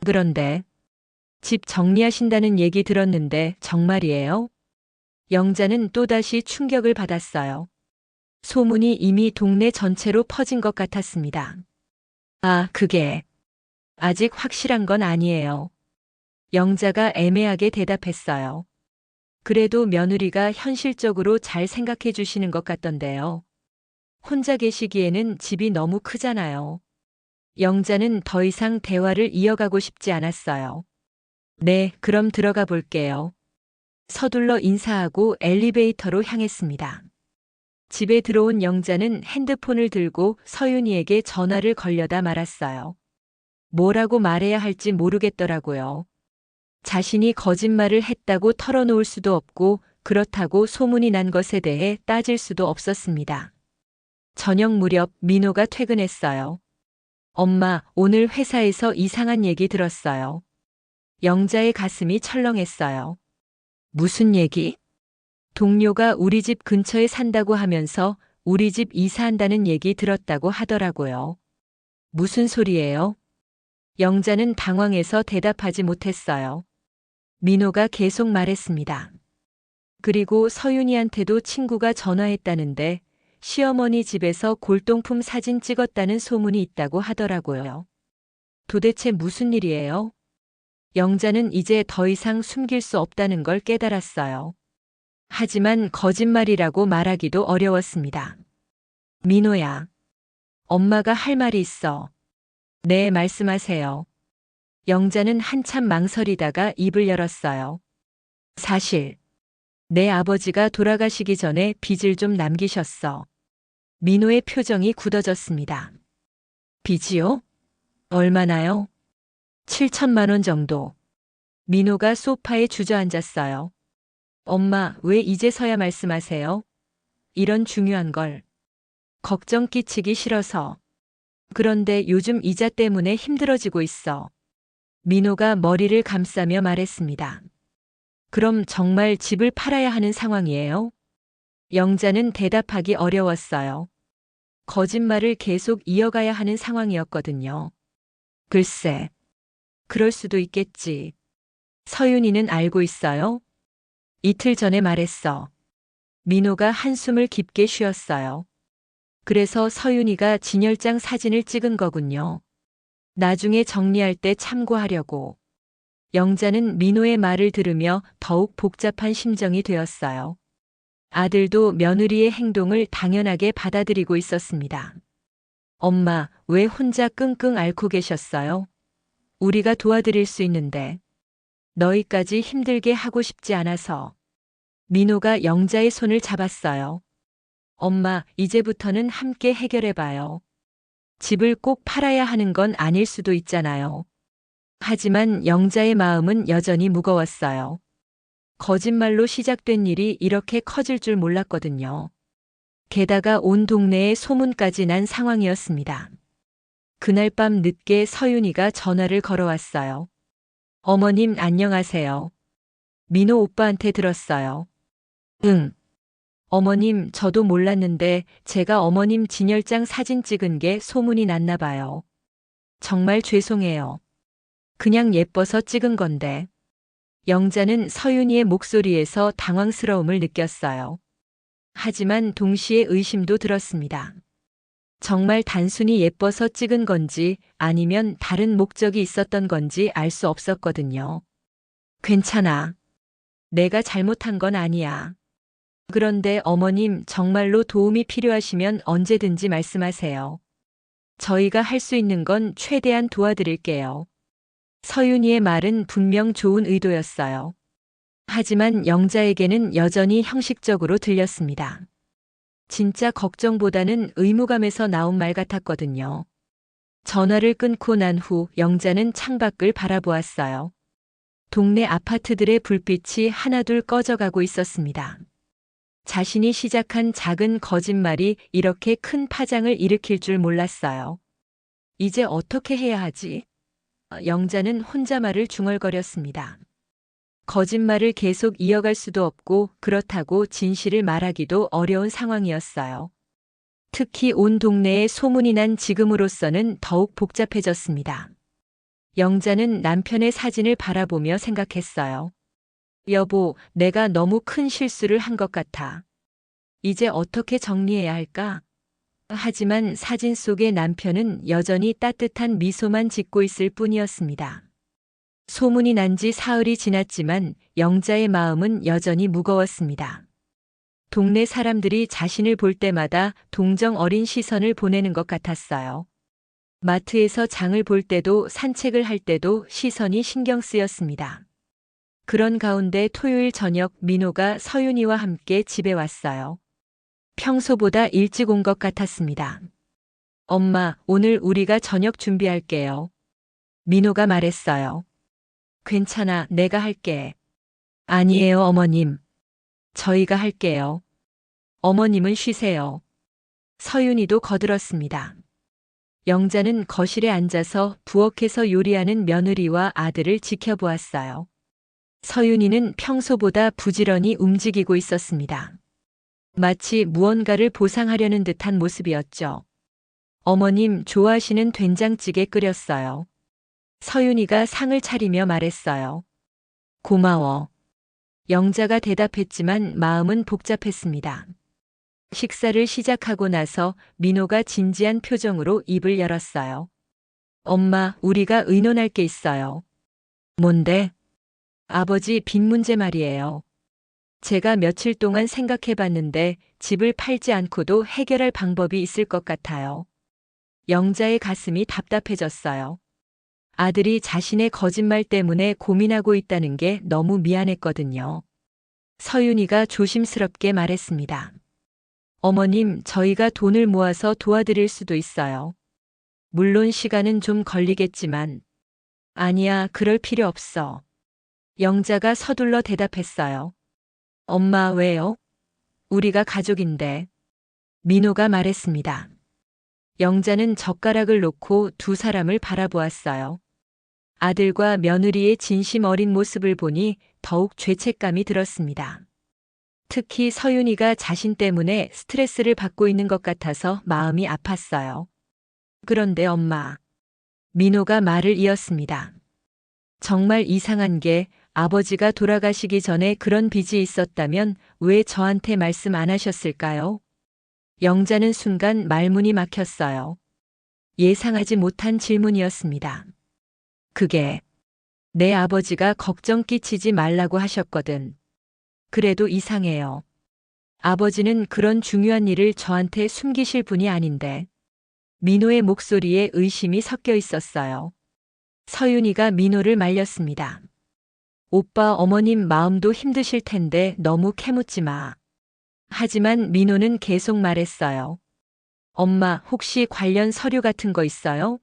그런데 집 정리하신다는 얘기 들었는데 정말이에요? 영자는 또다시 충격을 받았어요. 소문이 이미 동네 전체로 퍼진 것 같았습니다. 아, 그게 아직 확실한 건 아니에요. 영자가 애매하게 대답했어요. 그래도 며느리가 현실적으로 잘 생각해 주시는 것 같던데요. 혼자 계시기에는 집이 너무 크잖아요. 영자는 더 이상 대화를 이어가고 싶지 않았어요. 네, 그럼 들어가 볼게요. 서둘러 인사하고 엘리베이터로 향했습니다. 집에 들어온 영자는 핸드폰을 들고 서윤이에게 전화를 걸려다 말았어요. 뭐라고 말해야 할지 모르겠더라고요. 자신이 거짓말을 했다고 털어놓을 수도 없고 그렇다고 소문이 난 것에 대해 따질 수도 없었습니다. 저녁 무렵 민호가 퇴근했어요. 엄마, 오늘 회사에서 이상한 얘기 들었어요. 영자의 가슴이 철렁했어요. 무슨 얘기? 동료가 우리 집 근처에 산다고 하면서 우리 집 이사한다는 얘기 들었다고 하더라고요. 무슨 소리예요? 영자는 당황해서 대답하지 못했어요. 민호가 계속 말했습니다. 그리고 서윤이한테도 친구가 전화했다는데 시어머니 집에서 골동품 사진 찍었다는 소문이 있다고 하더라고요. 도대체 무슨 일이에요? 영자는 이제 더 이상 숨길 수 없다는 걸 깨달았어요. 하지만 거짓말이라고 말하기도 어려웠습니다. 민호야, 엄마가 할 말이 있어. 네, 말씀하세요. 영자는 한참 망설이다가 입을 열었어요. 사실, 내 아버지가 돌아가시기 전에 빚을 좀 남기셨어. 민호의 표정이 굳어졌습니다. 빚이요? 얼마나요? 7천만 원 정도. 민호가 소파에 주저앉았어요. 엄마, 왜 이제서야 말씀하세요? 이런 중요한 걸. 걱정 끼치기 싫어서. 그런데 요즘 이자 때문에 힘들어지고 있어. 민호가 머리를 감싸며 말했습니다. 그럼 정말 집을 팔아야 하는 상황이에요? 영자는 대답하기 어려웠어요. 거짓말을 계속 이어가야 하는 상황이었거든요. 글쎄, 그럴 수도 있겠지. 서윤이는 알고 있어요? 이틀 전에 말했어. 민호가 한숨을 깊게 쉬었어요. 그래서 서윤이가 진열장 사진을 찍은 거군요. 나중에 정리할 때 참고하려고. 영자는 민호의 말을 들으며 더욱 복잡한 심정이 되었어요. 아들도 며느리의 행동을 당연하게 받아들이고 있었습니다. 엄마, 왜 혼자 끙끙 앓고 계셨어요? 우리가 도와드릴 수 있는데. 너희까지 힘들게 하고 싶지 않아서. 민호가 영자의 손을 잡았어요. 엄마, 이제부터는 함께 해결해봐요. 집을 꼭 팔아야 하는 건 아닐 수도 있잖아요. 하지만 영자의 마음은 여전히 무거웠어요. 거짓말로 시작된 일이 이렇게 커질 줄 몰랐거든요. 게다가 온 동네에 소문까지 난 상황이었습니다. 그날 밤 늦게 서윤이가 전화를 걸어왔어요. 어머님, 안녕하세요. 민호 오빠한테 들었어요. 응. 어머님, 저도 몰랐는데 제가 어머님 진열장 사진 찍은 게 소문이 났나 봐요. 정말 죄송해요. 그냥 예뻐서 찍은 건데. 영자는 서윤이의 목소리에서 당황스러움을 느꼈어요. 하지만 동시에 의심도 들었습니다. 정말 단순히 예뻐서 찍은 건지 아니면 다른 목적이 있었던 건지 알 수 없었거든요. 괜찮아. 내가 잘못한 건 아니야. 그런데 어머님, 정말로 도움이 필요하시면 언제든지 말씀하세요. 저희가 할 수 있는 건 최대한 도와드릴게요. 서윤이의 말은 분명 좋은 의도였어요. 하지만 영자에게는 여전히 형식적으로 들렸습니다. 진짜 걱정보다는 의무감에서 나온 말 같았거든요. 전화를 끊고 난 후 영자는 창밖을 바라보았어요. 동네 아파트들의 불빛이 하나둘 꺼져가고 있었습니다. 자신이 시작한 작은 거짓말이 이렇게 큰 파장을 일으킬 줄 몰랐어요. 이제 어떻게 해야 하지? 영자는 혼자말을 중얼거렸습니다. 거짓말을 계속 이어갈 수도 없고 그렇다고 진실을 말하기도 어려운 상황이었어요. 특히 온 동네에 소문이 난 지금으로서는 더욱 복잡해졌습니다. 영자는 남편의 사진을 바라보며 생각했어요. 여보, 내가 너무 큰 실수를 한 것 같아. 이제 어떻게 정리해야 할까? 하지만 사진 속의 남편은 여전히 따뜻한 미소만 짓고 있을 뿐이었습니다. 소문이 난 지 사흘이 지났지만 영자의 마음은 여전히 무거웠습니다. 동네 사람들이 자신을 볼 때마다 동정 어린 시선을 보내는 것 같았어요. 마트에서 장을 볼 때도 산책을 할 때도 시선이 신경 쓰였습니다. 그런 가운데 토요일 저녁 민호가 서윤이와 함께 집에 왔어요. 평소보다 일찍 온 것 같았습니다. 엄마, 오늘 우리가 저녁 준비할게요. 민호가 말했어요. 괜찮아, 내가 할게. 아니에요, 어머님. 저희가 할게요. 어머님은 쉬세요. 서윤이도 거들었습니다. 영자는 거실에 앉아서 부엌에서 요리하는 며느리와 아들을 지켜보았어요. 서윤이는 평소보다 부지런히 움직이고 있었습니다. 마치 무언가를 보상하려는 듯한 모습이었죠. 어머님 좋아하시는 된장찌개 끓였어요. 서윤이가 상을 차리며 말했어요. 고마워. 영자가 대답했지만 마음은 복잡했습니다. 식사를 시작하고 나서 민호가 진지한 표정으로 입을 열었어요. 엄마, 우리가 의논할 게 있어요. 뭔데? 아버지 빚 문제 말이에요. 제가 며칠 동안 생각해 봤는데 집을 팔지 않고도 해결할 방법이 있을 것 같아요. 영자의 가슴이 답답해졌어요. 아들이 자신의 거짓말 때문에 고민하고 있다는 게 너무 미안했거든요. 서윤이가 조심스럽게 말했습니다. 어머님, 저희가 돈을 모아서 도와드릴 수도 있어요. 물론 시간은 좀 걸리겠지만. 아니야, 그럴 필요 없어. 영자가 서둘러 대답했어요. 엄마, 왜요? 우리가 가족인데. 민호가 말했습니다. 영자는 젓가락을 놓고 두 사람을 바라보았어요. 아들과 며느리의 진심 어린 모습을 보니 더욱 죄책감이 들었습니다. 특히 서윤이가 자신 때문에 스트레스를 받고 있는 것 같아서 마음이 아팠어요. 그런데 엄마. 민호가 말을 이었습니다. 정말 이상한 게 아버지가 돌아가시기 전에 그런 빚이 있었다면 왜 저한테 말씀 안 하셨을까요? 영자는 순간 말문이 막혔어요. 예상하지 못한 질문이었습니다. 그게 내 아버지가 걱정 끼치지 말라고 하셨거든. 그래도 이상해요. 아버지는 그런 중요한 일을 저한테 숨기실 분이 아닌데. 민호의 목소리에 의심이 섞여 있었어요. 서윤이가 민호를 말렸습니다. 오빠, 어머님 마음도 힘드실 텐데 너무 캐묻지 마. 하지만 민호는 계속 말했어요. 엄마, 혹시 관련 서류 같은 거 있어요?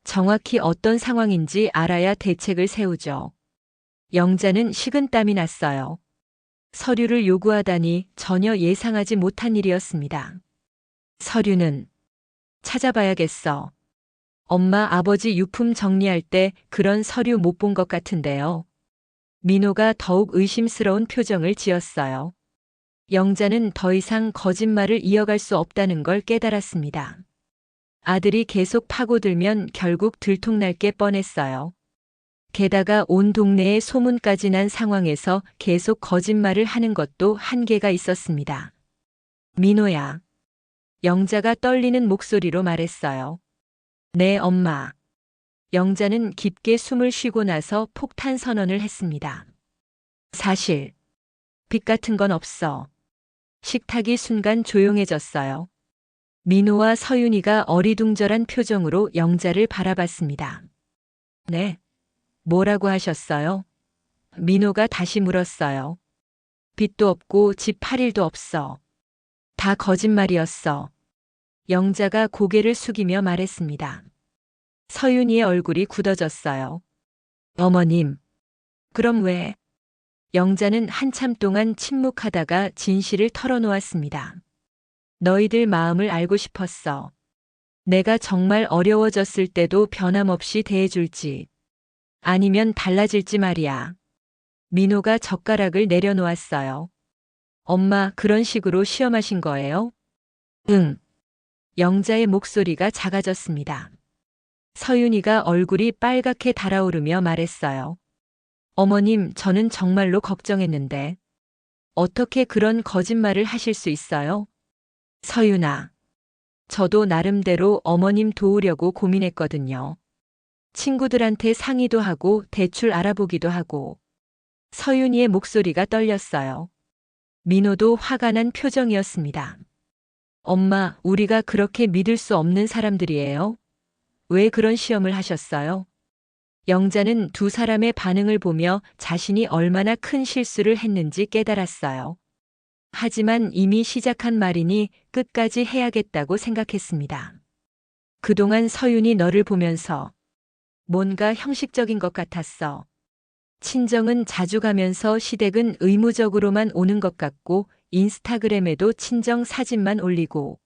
정확히 어떤 상황인지 알아야 대책을 세우죠. 영자는 식은땀이 났어요. 서류를 요구하다니 전혀 예상하지 못한 일이었습니다. 서류는 찾아봐야겠어. 엄마, 아버지 유품 정리할 때 그런 서류 못 본 것 같은데요. 민호가 더욱 의심스러운 표정을 지었어요. 영자는 더 이상 거짓말을 이어갈 수 없다는 걸 깨달았습니다. 아들이 계속 파고들면 결국 들통날 게 뻔했어요. 게다가 온 동네에 소문까지 난 상황에서 계속 거짓말을 하는 것도 한계가 있었습니다. 민호야. 영자가 떨리는 목소리로 말했어요. 네, 엄마. 영자는 깊게 숨을 쉬고 나서 폭탄 선언을 했습니다. 사실, 빚 같은 건 없어. 식탁이 순간 조용해졌어요. 민호와 서윤이가 어리둥절한 표정으로 영자를 바라봤습니다. 네. 뭐라고 하셨어요? 민호가 다시 물었어요. 빚도 없고 집 팔 일도 없어. 다 거짓말이었어. 영자가 고개를 숙이며 말했습니다. 서윤이의 얼굴이 굳어졌어요. 어머님, 그럼 왜? 영자는 한참 동안 침묵하다가 진실을 털어놓았습니다. 너희들 마음을 알고 싶었어. 내가 정말 어려워졌을 때도 변함없이 대해줄지, 아니면 달라질지 말이야. 민호가 젓가락을 내려놓았어요. 엄마, 그런 식으로 시험하신 거예요? 응. 영자의 목소리가 작아졌습니다. 서윤이가 얼굴이 빨갛게 달아오르며 말했어요. 어머님, 저는 정말로 걱정했는데 어떻게 그런 거짓말을 하실 수 있어요? 서윤아, 저도 나름대로 어머님 도우려고 고민했거든요. 친구들한테 상의도 하고 대출 알아보기도 하고. 서윤이의 목소리가 떨렸어요. 민호도 화가 난 표정이었습니다. 엄마, 우리가 그렇게 믿을 수 없는 사람들이에요? 왜 그런 시험을 하셨어요? 영자는 두 사람의 반응을 보며 자신이 얼마나 큰 실수를 했는지 깨달았어요. 하지만 이미 시작한 말이니 끝까지 해야겠다고 생각했습니다. 그동안 서윤이 너를 보면서 뭔가 형식적인 것 같았어. 친정은 자주 가면서 시댁은 의무적으로만 오는 것 같고 인스타그램에도 친정 사진만 올리고.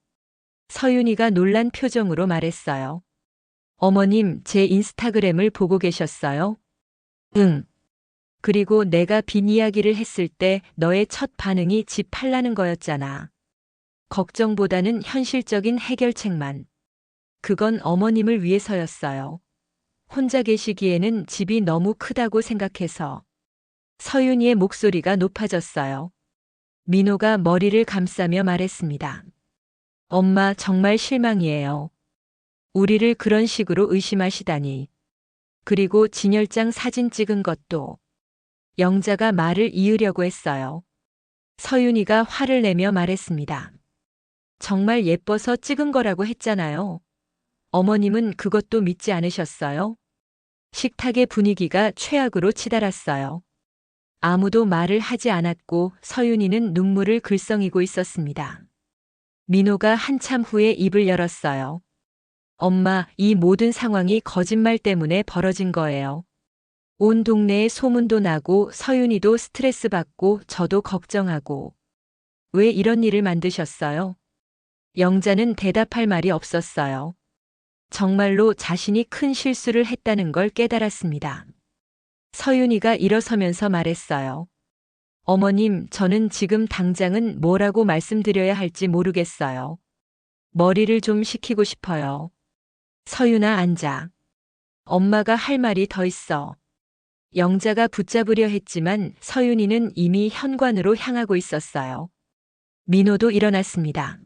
서윤이가 놀란 표정으로 말했어요. 어머님, 제 인스타그램을 보고 계셨어요? 응. 그리고 내가 빈 이야기를 했을 때 너의 첫 반응이 집 팔라는 거였잖아. 걱정보다는 현실적인 해결책만. 그건 어머님을 위해서였어요. 혼자 계시기에는 집이 너무 크다고 생각해서. 서윤이의 목소리가 높아졌어요. 민호가 머리를 감싸며 말했습니다. 엄마, 정말 실망이에요. 우리를 그런 식으로 의심하시다니. 그리고 진열장 사진 찍은 것도. 영자가 말을 이으려고 했어요. 서윤이가 화를 내며 말했습니다. 정말 예뻐서 찍은 거라고 했잖아요. 어머님은 그것도 믿지 않으셨어요? 식탁의 분위기가 최악으로 치달았어요. 아무도 말을 하지 않았고 서윤이는 눈물을 글썽이고 있었습니다. 민호가 한참 후에 입을 열었어요. 엄마, 이 모든 상황이 거짓말 때문에 벌어진 거예요. 온 동네에 소문도 나고 서윤이도 스트레스 받고 저도 걱정하고. 왜 이런 일을 만드셨어요? 영자는 대답할 말이 없었어요. 정말로 자신이 큰 실수를 했다는 걸 깨달았습니다. 서윤이가 일어서면서 말했어요. 어머님, 저는 지금 당장은 뭐라고 말씀드려야 할지 모르겠어요. 머리를 좀 식히고 싶어요. 서윤아, 앉아. 엄마가 할 말이 더 있어. 영자가 붙잡으려 했지만 서윤이는 이미 현관으로 향하고 있었어요. 민호도 일어났습니다.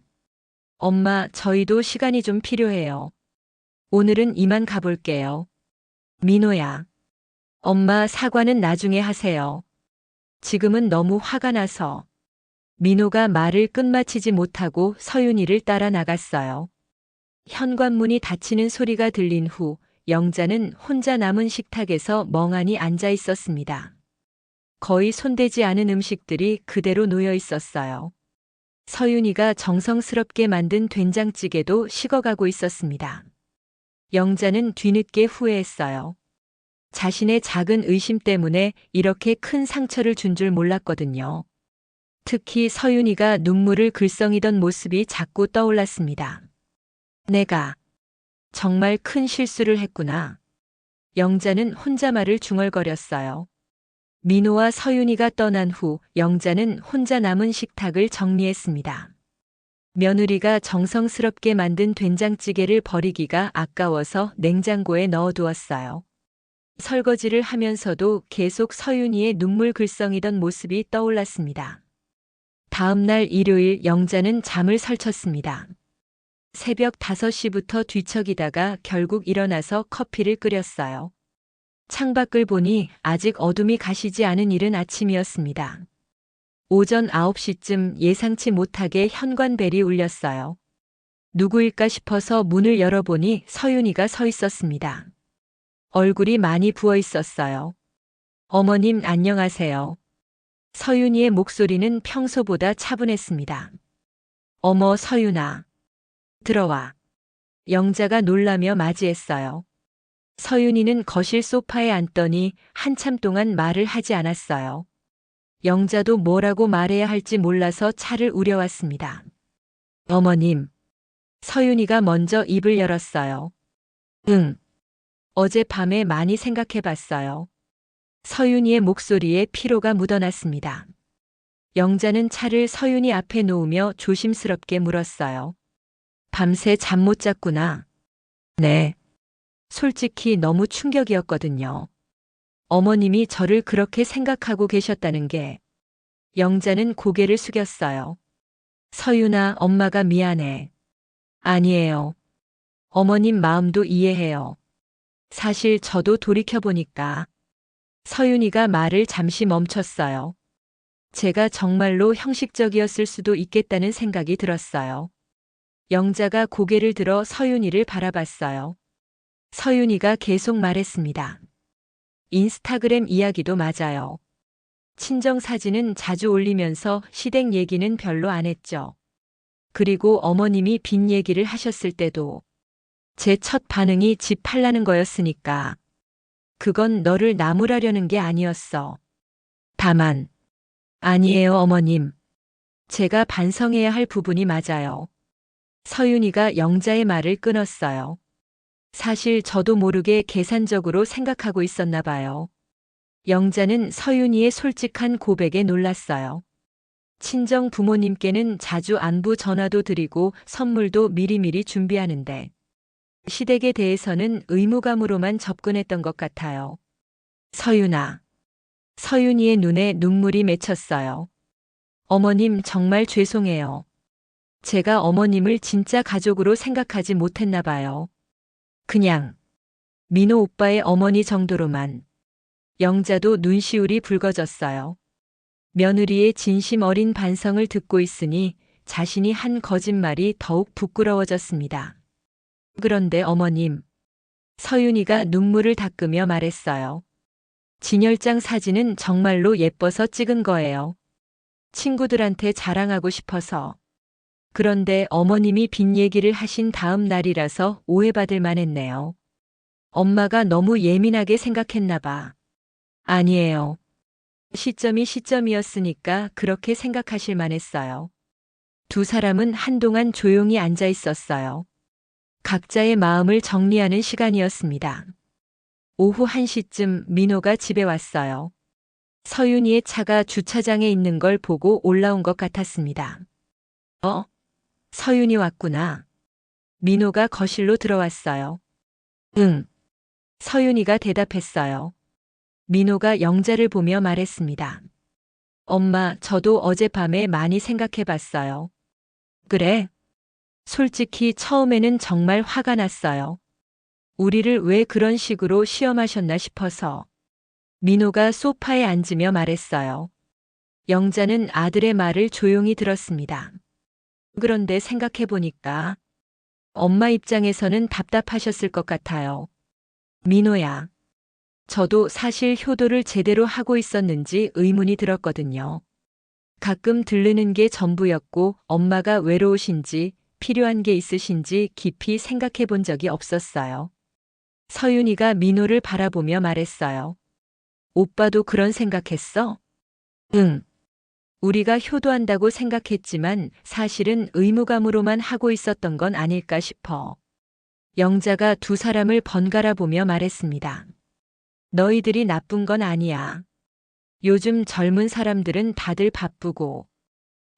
엄마, 저희도 시간이 좀 필요해요. 오늘은 이만 가볼게요. 민호야. 엄마, 사과는 나중에 하세요. 지금은 너무 화가 나서. 민호가 말을 끝마치지 못하고 서윤이를 따라 나갔어요. 현관문이 닫히는 소리가 들린 후 영자는 혼자 남은 식탁에서 멍하니 앉아 있었습니다. 거의 손대지 않은 음식들이 그대로 놓여 있었어요. 서윤이가 정성스럽게 만든 된장찌개도 식어가고 있었습니다. 영자는 뒤늦게 후회했어요. 자신의 작은 의심 때문에 이렇게 큰 상처를 준 줄 몰랐거든요. 특히 서윤이가 눈물을 글썽이던 모습이 자꾸 떠올랐습니다. 내가 정말 큰 실수를 했구나. 영자는 혼자말을 중얼거렸어요. 민호와 서윤이가 떠난 후 영자는 혼자 남은 식탁을 정리했습니다. 며느리가 정성스럽게 만든 된장찌개를 버리기가 아까워서 냉장고에 넣어두었어요. 설거지를 하면서도 계속 서윤이의 눈물 글썽이던 모습이 떠올랐습니다. 다음 날 일요일 영자는 잠을 설쳤습니다. 새벽 5시부터 뒤척이다가 결국 일어나서 커피를 끓였어요. 창밖을 보니 아직 어둠이 가시지 않은 이른 아침이었습니다. 오전 9시쯤 예상치 못하게 현관벨이 울렸어요. 누구일까 싶어서 문을 열어보니 서윤이가 서 있었습니다. 얼굴이 많이 부어 있었어요. 어머님 안녕하세요. 서윤이의 목소리는 평소보다 차분했습니다. 어머 서윤아. 들어와. 영자가 놀라며 맞이했어요. 서윤이는 거실 소파에 앉더니 한참 동안 말을 하지 않았어요. 영자도 뭐라고 말해야 할지 몰라서 차를 우려왔습니다. 어머님. 서윤이가 먼저 입을 열었어요. 응. 어젯밤에 많이 생각해 봤어요. 서윤이의 목소리에 피로가 묻어났습니다. 영자는 차를 서윤이 앞에 놓으며 조심스럽게 물었어요. 밤새 잠 못 잤구나. 네. 솔직히 너무 충격이었거든요. 어머님이 저를 그렇게 생각하고 계셨다는 게. 영자는 고개를 숙였어요. 서윤아, 엄마가 미안해. 아니에요. 어머님 마음도 이해해요. 사실 저도 돌이켜보니까 서윤이가 말을 잠시 멈췄어요. 제가 정말로 형식적이었을 수도 있겠다는 생각이 들었어요. 영자가 고개를 들어 서윤이를 바라봤어요. 서윤이가 계속 말했습니다. 인스타그램 이야기도 맞아요. 친정 사진은 자주 올리면서 시댁 얘기는 별로 안 했죠. 그리고 어머님이 빚 얘기를 하셨을 때도 제 첫 반응이 집 팔라는 거였으니까. 그건 너를 나무라려는 게 아니었어. 다만, 아니에요, 어머님. 제가 반성해야 할 부분이 맞아요. 서윤이가 영자의 말을 끊었어요. 사실 저도 모르게 계산적으로 생각하고 있었나 봐요. 영자는 서윤이의 솔직한 고백에 놀랐어요. 친정 부모님께는 자주 안부 전화도 드리고 선물도 미리미리 준비하는데 시댁에 대해서는 의무감으로만 접근했던 것 같아요. 서윤아. 서윤이의 눈에 눈물이 맺혔어요. 어머님 정말 죄송해요. 제가 어머님을 진짜 가족으로 생각하지 못했나 봐요. 그냥 민호 오빠의 어머니 정도로만. 영자도 눈시울이 붉어졌어요. 며느리의 진심 어린 반성을 듣고 있으니 자신이 한 거짓말이 더욱 부끄러워졌습니다. 그런데 어머님. 서윤이가 눈물을 닦으며 말했어요. 진열장 사진은 정말로 예뻐서 찍은 거예요. 친구들한테 자랑하고 싶어서. 그런데 어머님이 빚 얘기를 하신 다음 날이라서 오해받을 만했네요. 엄마가 너무 예민하게 생각했나 봐. 아니에요. 시점이 시점이었으니까 그렇게 생각하실 만했어요. 두 사람은 한동안 조용히 앉아 있었어요. 각자의 마음을 정리하는 시간이었습니다. 오후 1시쯤 민호가 집에 왔어요. 서윤이의 차가 주차장에 있는 걸 보고 올라온 것 같았습니다. 서윤이 왔구나. 민호가 거실로 들어왔어요. 응. 서윤이가 대답했어요. 민호가 영자를 보며 말했습니다. 엄마, 저도 어젯밤에 많이 생각해 봤어요. 그래? 솔직히 처음에는 정말 화가 났어요. 우리를 왜 그런 식으로 시험하셨나 싶어서. 민호가 소파에 앉으며 말했어요. 영자는 아들의 말을 조용히 들었습니다. 그런데 생각해 보니까 엄마 입장에서는 답답하셨을 것 같아요. 민호야. 저도 사실 효도를 제대로 하고 있었는지 의문이 들었거든요. 가끔 들르는 게 전부였고 엄마가 외로우신지 필요한 게 있으신지 깊이 생각해 본 적이 없었어요. 서윤이가 민호를 바라보며 말했어요. 오빠도 그런 생각했어? 응. 우리가 효도한다고 생각했지만 사실은 의무감으로만 하고 있었던 건 아닐까 싶어. 영자가 두 사람을 번갈아 보며 말했습니다. 너희들이 나쁜 건 아니야. 요즘 젊은 사람들은 다들 바쁘고.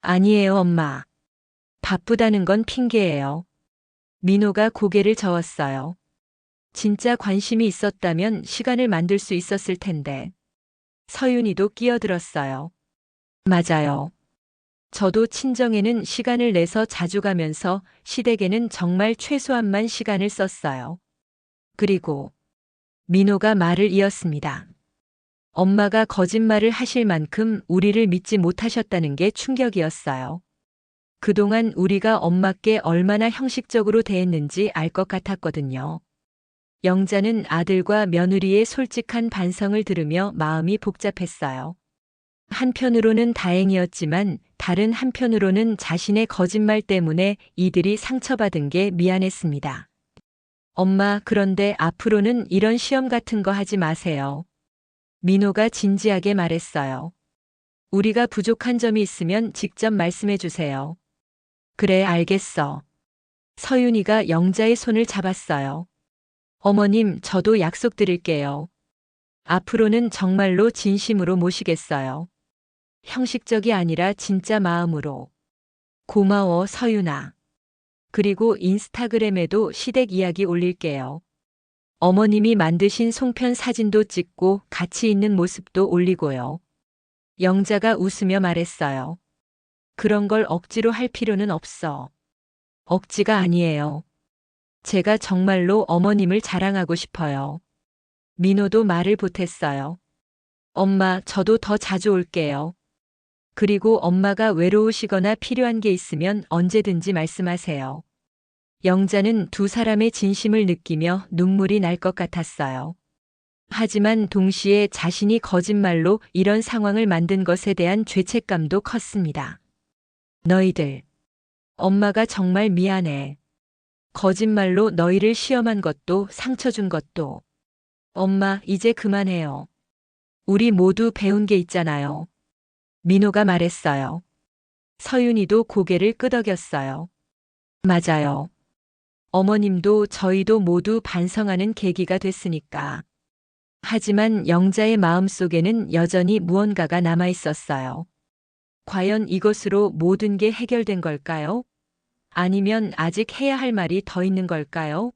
아니에요, 엄마. 바쁘다는 건 핑계예요. 민호가 고개를 저었어요. 진짜 관심이 있었다면 시간을 만들 수 있었을 텐데. 서윤이도 끼어들었어요. 맞아요. 저도 친정에는 시간을 내서 자주 가면서 시댁에는 정말 최소한만 시간을 썼어요. 그리고 민호가 말을 이었습니다. 엄마가 거짓말을 하실 만큼 우리를 믿지 못하셨다는 게 충격이었어요. 그동안 우리가 엄마께 얼마나 형식적으로 대했는지 알 것 같았거든요. 영자는 아들과 며느리의 솔직한 반성을 들으며 마음이 복잡했어요. 한편으로는 다행이었지만 다른 한편으로는 자신의 거짓말 때문에 이들이 상처받은 게 미안했습니다. 엄마, 그런데 앞으로는 이런 시험 같은 거 하지 마세요. 민호가 진지하게 말했어요. 우리가 부족한 점이 있으면 직접 말씀해 주세요. 그래, 알겠어. 서윤이가 영자의 손을 잡았어요. 어머님, 저도 약속드릴게요. 앞으로는 정말로 진심으로 모시겠어요. 형식적이 아니라 진짜 마음으로. 고마워, 서윤아. 그리고 인스타그램에도 시댁 이야기 올릴게요. 어머님이 만드신 송편 사진도 찍고 같이 있는 모습도 올리고요. 영자가 웃으며 말했어요. 그런 걸 억지로 할 필요는 없어. 억지가 아니에요. 제가 정말로 어머님을 자랑하고 싶어요. 민호도 말을 보탰어요. 엄마, 저도 더 자주 올게요. 그리고 엄마가 외로우시거나 필요한 게 있으면 언제든지 말씀하세요. 영자는 두 사람의 진심을 느끼며 눈물이 날 것 같았어요. 하지만 동시에 자신이 거짓말로 이런 상황을 만든 것에 대한 죄책감도 컸습니다. 너희들, 엄마가 정말 미안해. 거짓말로 너희를 시험한 것도 상처 준 것도. 엄마, 이제 그만해요. 우리 모두 배운 게 있잖아요. 민호가 말했어요. 서윤이도 고개를 끄덕였어요. 맞아요. 어머님도 저희도 모두 반성하는 계기가 됐으니까. 하지만 영자의 마음속에는 여전히 무언가가 남아 있었어요. 과연 이것으로 모든 게 해결된 걸까요? 아니면 아직 해야 할 말이 더 있는 걸까요?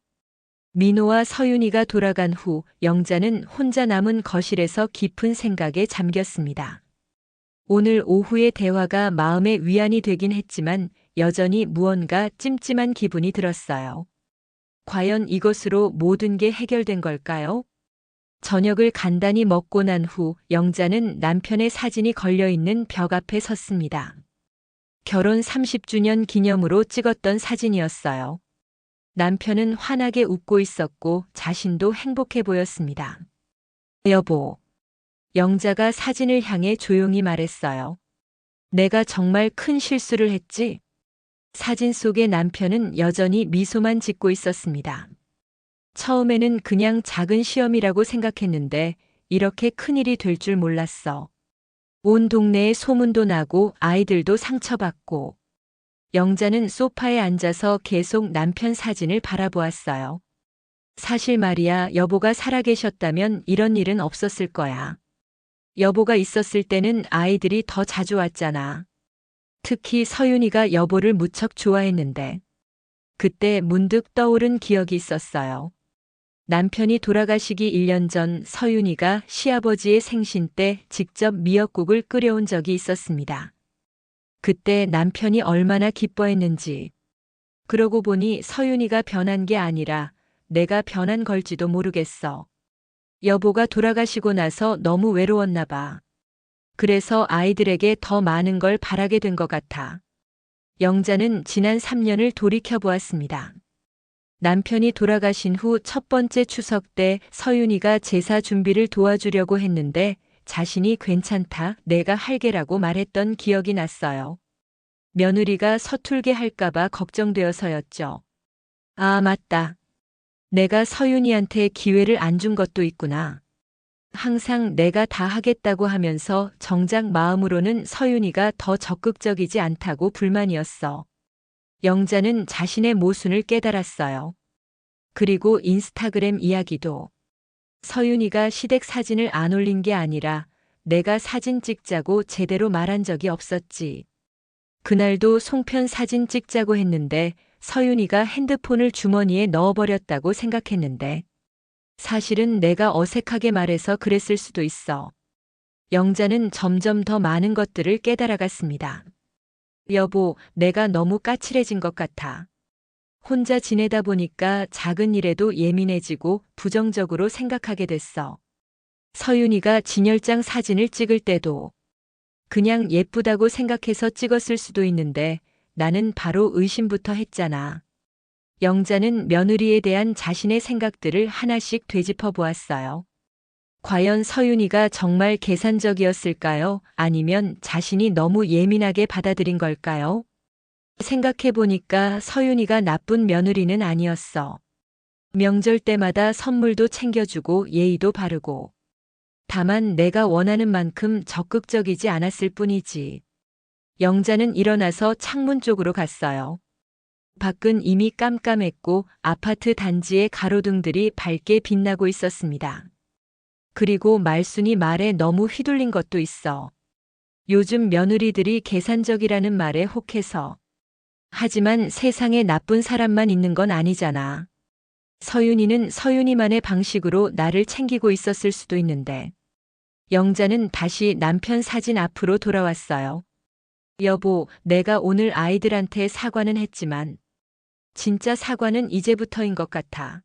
민호와 서윤이가 돌아간 후 영자는 혼자 남은 거실에서 깊은 생각에 잠겼습니다. 오늘 오후의 대화가 마음의 위안이 되긴 했지만 여전히 무언가 찜찜한 기분이 들었어요. 과연 이것으로 모든 게 해결된 걸까요? 저녁을 간단히 먹고 난 후 영자는 남편의 사진이 걸려있는 벽 앞에 섰습니다. 결혼 30주년 기념으로 찍었던 사진이었어요. 남편은 환하게 웃고 있었고 자신도 행복해 보였습니다. 여보. 영자가 사진을 향해 조용히 말했어요. 내가 정말 큰 실수를 했지? 사진 속의 남편은 여전히 미소만 짓고 있었습니다. 처음에는 그냥 작은 시험이라고 생각했는데 이렇게 큰일이 될 줄 몰랐어. 온 동네에 소문도 나고 아이들도 상처받고. 영자는 소파에 앉아서 계속 남편 사진을 바라보았어요. 사실 말이야, 여보가 살아계셨다면 이런 일은 없었을 거야. 여보가 있었을 때는 아이들이 더 자주 왔잖아. 특히 서윤이가 여보를 무척 좋아했는데. 그때 문득 떠오른 기억이 있었어요. 남편이 돌아가시기 1년 전 서윤이가 시아버지의 생신 때 직접 미역국을 끓여온 적이 있었습니다. 그때 남편이 얼마나 기뻐했는지. 그러고 보니 서윤이가 변한 게 아니라 내가 변한 걸지도 모르겠어. 여보가 돌아가시고 나서 너무 외로웠나 봐. 그래서 아이들에게 더 많은 걸 바라게 된 것 같아. 영자는 지난 3년을 돌이켜 보았습니다. 남편이 돌아가신 후 첫 번째 추석 때 서윤이가 제사 준비를 도와주려고 했는데 자신이 괜찮다, 내가 할게라고 말했던 기억이 났어요. 며느리가 서툴게 할까봐 걱정되어서였죠. 아, 맞다. 내가 서윤이한테 기회를 안 준 것도 있구나. 항상 내가 다 하겠다고 하면서 정작 마음으로는 서윤이가 더 적극적이지 않다고 불만이었어. 영자는 자신의 모순을 깨달았어요. 그리고 인스타그램 이야기도. 서윤이가 시댁 사진을 안 올린 게 아니라 내가 사진 찍자고 제대로 말한 적이 없었지. 그날도 송편 사진 찍자고 했는데 서윤이가 핸드폰을 주머니에 넣어버렸다고 생각했는데 사실은 내가 어색하게 말해서 그랬을 수도 있어. 영자는 점점 더 많은 것들을 깨달아갔습니다. 여보, 내가 너무 까칠해진 것 같아. 혼자 지내다 보니까 작은 일에도 예민해지고 부정적으로 생각하게 됐어. 서윤이가 진열장 사진을 찍을 때도 그냥 예쁘다고 생각해서 찍었을 수도 있는데 나는 바로 의심부터 했잖아. 영자는 며느리에 대한 자신의 생각들을 하나씩 되짚어 보았어요. 과연 서윤이가 정말 계산적이었을까요? 아니면 자신이 너무 예민하게 받아들인 걸까요? 생각해 보니까 서윤이가 나쁜 며느리는 아니었어. 명절 때마다 선물도 챙겨주고 예의도 바르고. 다만 내가 원하는 만큼 적극적이지 않았을 뿐이지. 영자는 일어나서 창문 쪽으로 갔어요. 밖은 이미 깜깜했고 아파트 단지의 가로등들이 밝게 빛나고 있었습니다. 그리고 말순이 말에 너무 휘둘린 것도 있어. 요즘 며느리들이 계산적이라는 말에 혹해서. 하지만 세상에 나쁜 사람만 있는 건 아니잖아. 서윤이는 서윤이만의 방식으로 나를 챙기고 있었을 수도 있는데. 영자는 다시 남편 사진 앞으로 돌아왔어요. 여보, 내가 오늘 아이들한테 사과는 했지만 진짜 사과는 이제부터인 것 같아.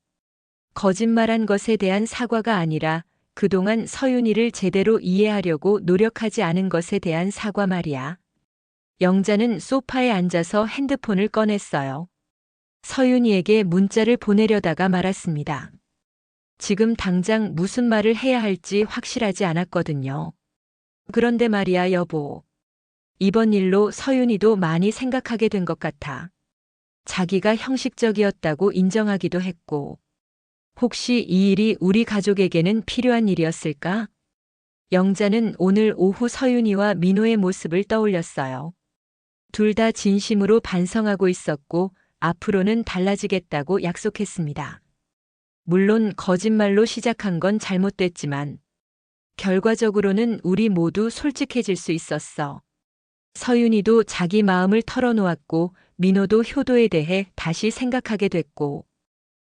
거짓말한 것에 대한 사과가 아니라 그동안 서윤이를 제대로 이해하려고 노력하지 않은 것에 대한 사과 말이야. 영자는 소파에 앉아서 핸드폰을 꺼냈어요. 서윤이에게 문자를 보내려다가 말았습니다. 지금 당장 무슨 말을 해야 할지 확실하지 않았거든요. 그런데 말이야, 여보. 이번 일로 서윤이도 많이 생각하게 된 것 같아. 자기가 형식적이었다고 인정하기도 했고. 혹시 이 일이 우리 가족에게는 필요한 일이었을까? 영자는 오늘 오후 서윤이와 민호의 모습을 떠올렸어요. 둘 다 진심으로 반성하고 있었고 앞으로는 달라지겠다고 약속했습니다. 물론 거짓말로 시작한 건 잘못됐지만 결과적으로는 우리 모두 솔직해질 수 있었어. 서윤이도 자기 마음을 털어놓았고 민호도 효도에 대해 다시 생각하게 됐고.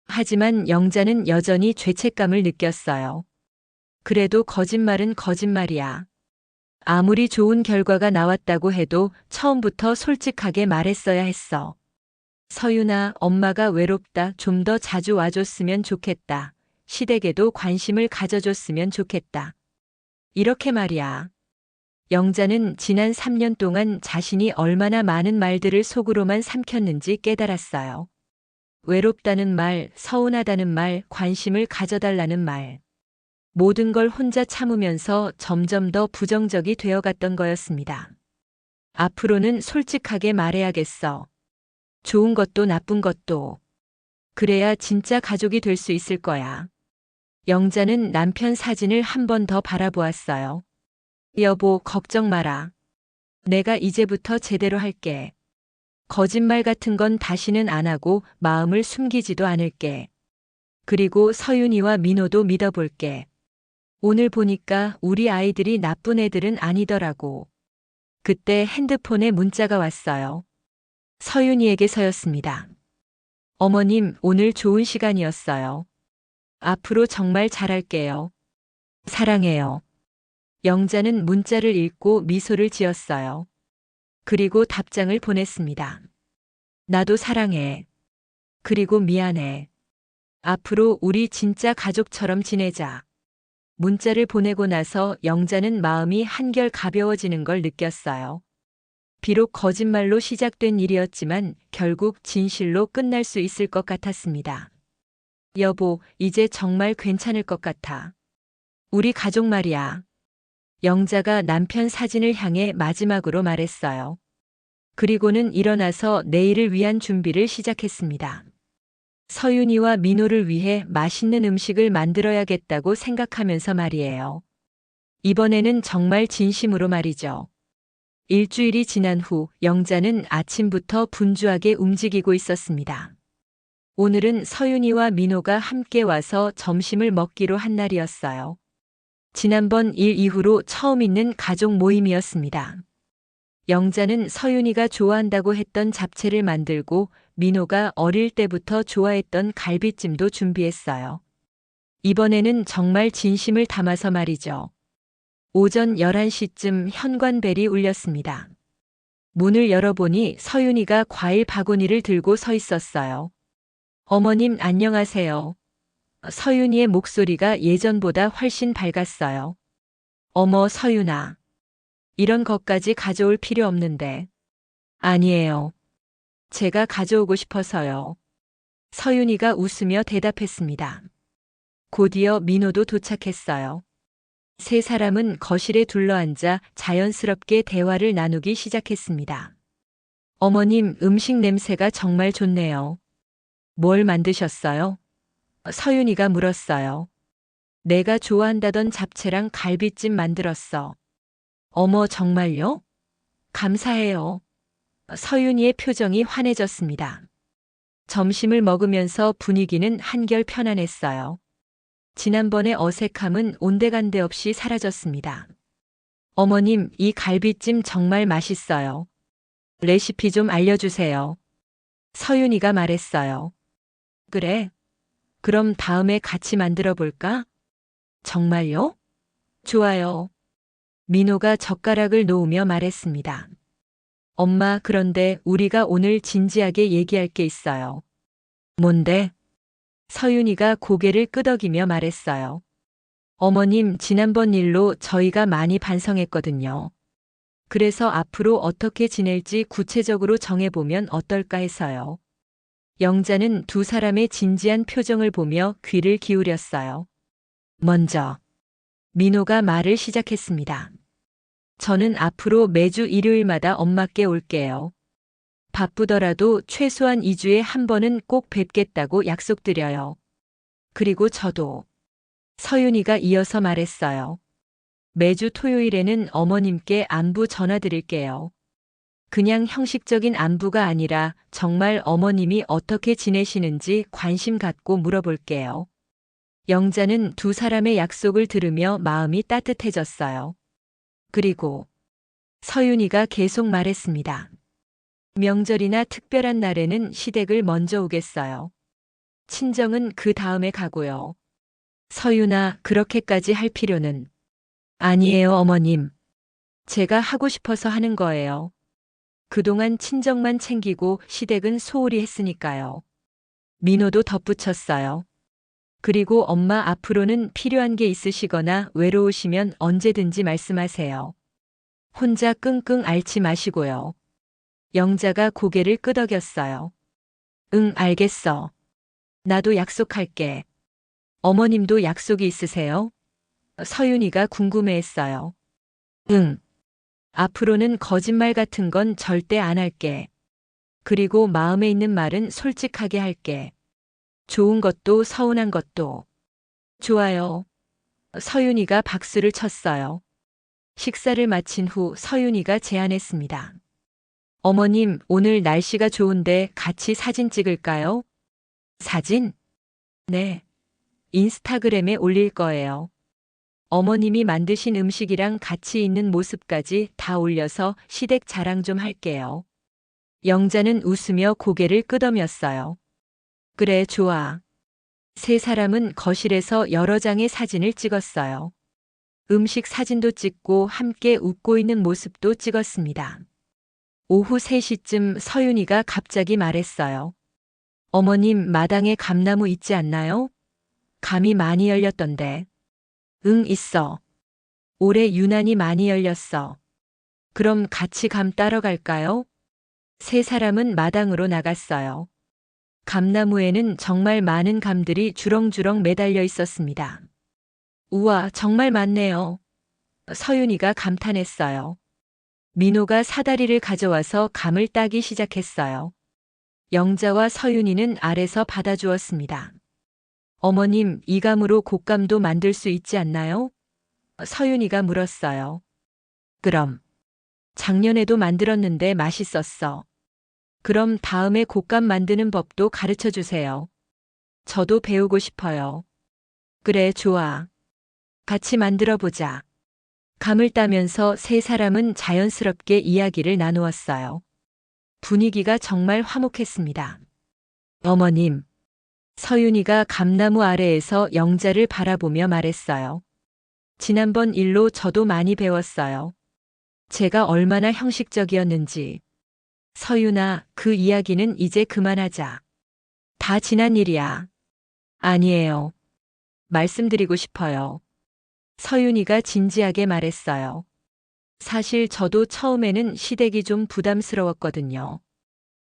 하지만 영자는 여전히 죄책감을 느꼈어요. 그래도 거짓말은 거짓말이야. 아무리 좋은 결과가 나왔다고 해도 처음부터 솔직하게 말했어야 했어. 서윤아, 엄마가 외롭다. 좀 더 자주 와줬으면 좋겠다. 시댁에도 관심을 가져줬으면 좋겠다. 이렇게 말이야. 영자는 지난 3년 동안 자신이 얼마나 많은 말들을 속으로만 삼켰는지 깨달았어요. 외롭다는 말, 서운하다는 말, 관심을 가져달라는 말. 모든 걸 혼자 참으면서 점점 더 부정적이 되어갔던 거였습니다. 앞으로는 솔직하게 말해야겠어. 좋은 것도 나쁜 것도. 그래야 진짜 가족이 될 수 있을 거야. 영자는 남편 사진을 한 번 더 바라보았어요. 여보, 걱정 마라. 내가 이제부터 제대로 할게. 거짓말 같은 건 다시는 안 하고 마음을 숨기지도 않을게. 그리고 서윤이와 민호도 믿어볼게. 오늘 보니까 우리 아이들이 나쁜 애들은 아니더라고. 그때 핸드폰에 문자가 왔어요. 서윤이에게서였습니다. 어머님, 오늘 좋은 시간이었어요. 앞으로 정말 잘할게요. 사랑해요. 영자는 문자를 읽고 미소를 지었어요. 그리고 답장을 보냈습니다. 나도 사랑해. 그리고 미안해. 앞으로 우리 진짜 가족처럼 지내자. 문자를 보내고 나서 영자는 마음이 한결 가벼워지는 걸 느꼈어요. 비록 거짓말로 시작된 일이었지만 결국 진실로 끝날 수 있을 것 같았습니다. 여보, 이제 정말 괜찮을 것 같아. 우리 가족 말이야. 영자가 남편 사진을 향해 마지막으로 말했어요. 그리고는 일어나서 내일을 위한 준비를 시작했습니다. 서윤이와 민호를 위해 맛있는 음식을 만들어야겠다고 생각하면서 말이에요. 이번에는 정말 진심으로 말이죠. 일주일이 지난 후 영자는 아침부터 분주하게 움직이고 있었습니다. 오늘은 서윤이와 민호가 함께 와서 점심을 먹기로 한 날이었어요. 지난번 일 이후로 처음 있는 가족 모임이었습니다. 영자는 서윤이가 좋아한다고 했던 잡채를 만들고 민호가 어릴 때부터 좋아했던 갈비찜도 준비했어요. 이번에는 정말 진심을 담아서 말이죠. 오전 11시쯤 현관벨이 울렸습니다. 문을 열어보니 서윤이가 과일 바구니를 들고 서 있었어요. 어머님, 안녕하세요. 서윤이의 목소리가 예전보다 훨씬 밝았어요. 어머, 서윤아. 이런 것까지 가져올 필요 없는데. 아니에요. 제가 가져오고 싶어서요. 서윤이가 웃으며 대답했습니다. 곧이어 민호도 도착했어요. 세 사람은 거실에 둘러앉아 자연스럽게 대화를 나누기 시작했습니다. 어머님, 음식 냄새가 정말 좋네요. 뭘 만드셨어요? 서윤이가 물었어요. 내가 좋아한다던 잡채랑 갈비찜 만들었어. 어머, 정말요? 감사해요. 서윤이의 표정이 환해졌습니다. 점심을 먹으면서 분위기는 한결 편안했어요. 지난번의 어색함은 온데간데 없이 사라졌습니다. 어머님, 이 갈비찜 정말 맛있어요. 레시피 좀 알려주세요. 서윤이가 말했어요. 그래. 그럼 다음에 같이 만들어 볼까? 정말요? 좋아요. 민호가 젓가락을 놓으며 말했습니다. 엄마, 그런데 우리가 오늘 진지하게 얘기할 게 있어요. 뭔데? 서윤이가 고개를 끄덕이며 말했어요. 어머님, 지난번 일로 저희가 많이 반성했거든요. 그래서 앞으로 어떻게 지낼지 구체적으로 정해보면 어떨까 해서요. 영자는 두 사람의 진지한 표정을 보며 귀를 기울였어요. 먼저, 민호가 말을 시작했습니다. 저는 앞으로 매주 일요일마다 엄마께 올게요. 바쁘더라도 최소한 2주에 한 번은 꼭 뵙겠다고 약속드려요. 그리고 저도. 서윤이가 이어서 말했어요. 매주 토요일에는 어머님께 안부 전화드릴게요. 그냥 형식적인 안부가 아니라 정말 어머님이 어떻게 지내시는지 관심 갖고 물어볼게요. 영자는 두 사람의 약속을 들으며 마음이 따뜻해졌어요. 그리고 서윤이가 계속 말했습니다. 명절이나 특별한 날에는 시댁을 먼저 오겠어요. 친정은 그 다음에 가고요. 서윤아, 그렇게까지 할 필요는. 아니에요, 어머님. 제가 하고 싶어서 하는 거예요. 그동안 친정만 챙기고 시댁은 소홀히 했으니까요. 민호도 덧붙였어요. 그리고 엄마, 앞으로는 필요한 게 있으시거나 외로우시면 언제든지 말씀하세요. 혼자 끙끙 앓지 마시고요. 영자가 고개를 끄덕였어요. 응, 알겠어. 나도 약속할게. 어머님도 약속이 있으세요? 서윤이가 궁금해했어요. 응. 앞으로는 거짓말 같은 건 절대 안 할게. 그리고 마음에 있는 말은 솔직하게 할게. 좋은 것도 서운한 것도. 좋아요. 서윤이가 박수를 쳤어요. 식사를 마친 후 서윤이가 제안했습니다. 어머님, 오늘 날씨가 좋은데 같이 사진 찍을까요? 사진? 네. 인스타그램에 올릴 거예요. 어머님이 만드신 음식이랑 같이 있는 모습까지 다 올려서 시댁 자랑 좀 할게요. 영자는 웃으며 고개를 끄덕였어요. 그래, 좋아. 세 사람은 거실에서 여러 장의 사진을 찍었어요. 음식 사진도 찍고 함께 웃고 있는 모습도 찍었습니다. 오후 3시쯤 서윤이가 갑자기 말했어요. 어머님, 마당에 감나무 있지 않나요? 감이 많이 열렸던데. 응, 있어. 올해 유난히 많이 열렸어. 그럼 같이 감 따러 갈까요? 세 사람은 마당으로 나갔어요. 감나무에는 정말 많은 감들이 주렁주렁 매달려 있었습니다. 우와, 정말 많네요. 서윤이가 감탄했어요. 민호가 사다리를 가져와서 감을 따기 시작했어요. 영자와 서윤이는 아래서 받아주었습니다. 어머님, 이 감으로 곶감도 만들 수 있지 않나요? 서윤이가 물었어요. 그럼. 작년에도 만들었는데 맛있었어. 그럼 다음에 곶감 만드는 법도 가르쳐 주세요. 저도 배우고 싶어요. 그래, 좋아. 같이 만들어 보자. 감을 따면서 세 사람은 자연스럽게 이야기를 나누었어요. 분위기가 정말 화목했습니다. 어머님. 서윤이가 감나무 아래에서 영자를 바라보며 말했어요. 지난번 일로 저도 많이 배웠어요. 제가 얼마나 형식적이었는지. 서윤아, 그 이야기는 이제 그만하자. 다 지난 일이야. 아니에요. 말씀드리고 싶어요. 서윤이가 진지하게 말했어요. 사실 저도 처음에는 시댁이 좀 부담스러웠거든요.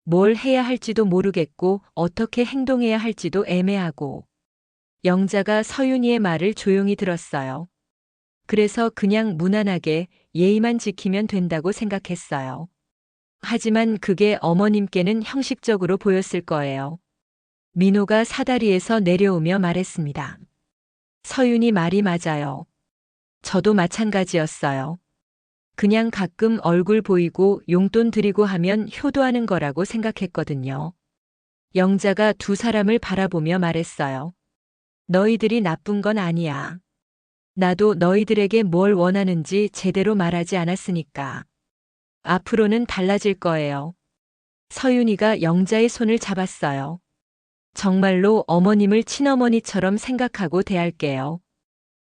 뭘 해야 할지도 모르겠고 어떻게 행동해야 할지도 애매하고. 영자가 서윤이의 말을 조용히 들었어요. 그래서 그냥 무난하게 예의만 지키면 된다고 생각했어요. 하지만 그게 어머님께는 형식적으로 보였을 거예요. 민호가 사다리에서 내려오며 말했습니다. 서윤이 말이 맞아요. 저도 마찬가지였어요. 그냥 가끔 얼굴 보이고 용돈 드리고 하면 효도하는 거라고 생각했거든요. 영자가 두 사람을 바라보며 말했어요. 너희들이 나쁜 건 아니야. 나도 너희들에게 뭘 원하는지 제대로 말하지 않았으니까. 앞으로는 달라질 거예요. 서윤이가 영자의 손을 잡았어요. 정말로 어머님을 친어머니처럼 생각하고 대할게요.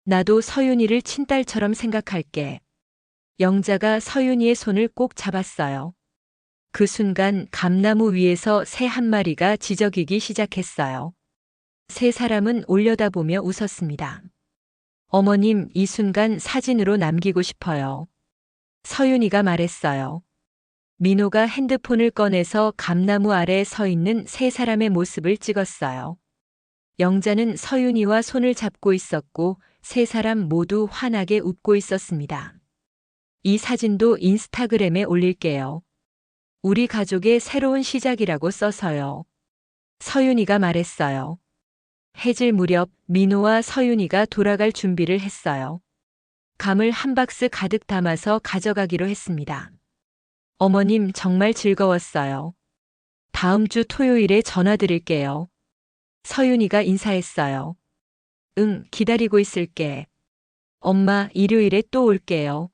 나도 서윤이를 친딸처럼 생각할게. 영자가 서윤이의 손을 꼭 잡았어요. 그 순간 감나무 위에서 새 한 마리가 지저귀기 시작했어요. 세 사람은 올려다보며 웃었습니다. 어머님, 이 순간 사진으로 남기고 싶어요. 서윤이가 말했어요. 민호가 핸드폰을 꺼내서 감나무 아래에 서 있는 세 사람의 모습을 찍었어요. 영자는 서윤이와 손을 잡고 있었고 세 사람 모두 환하게 웃고 있었습니다. 이 사진도 인스타그램에 올릴게요. 우리 가족의 새로운 시작이라고 써서요. 서윤이가 말했어요. 해질 무렵 민호와 서윤이가 돌아갈 준비를 했어요. 감을 한 박스 가득 담아서 가져가기로 했습니다. 어머님 정말 즐거웠어요. 다음 주 토요일에 전화드릴게요. 서윤이가 인사했어요. 응, 기다리고 있을게. 엄마, 일요일에 또 올게요.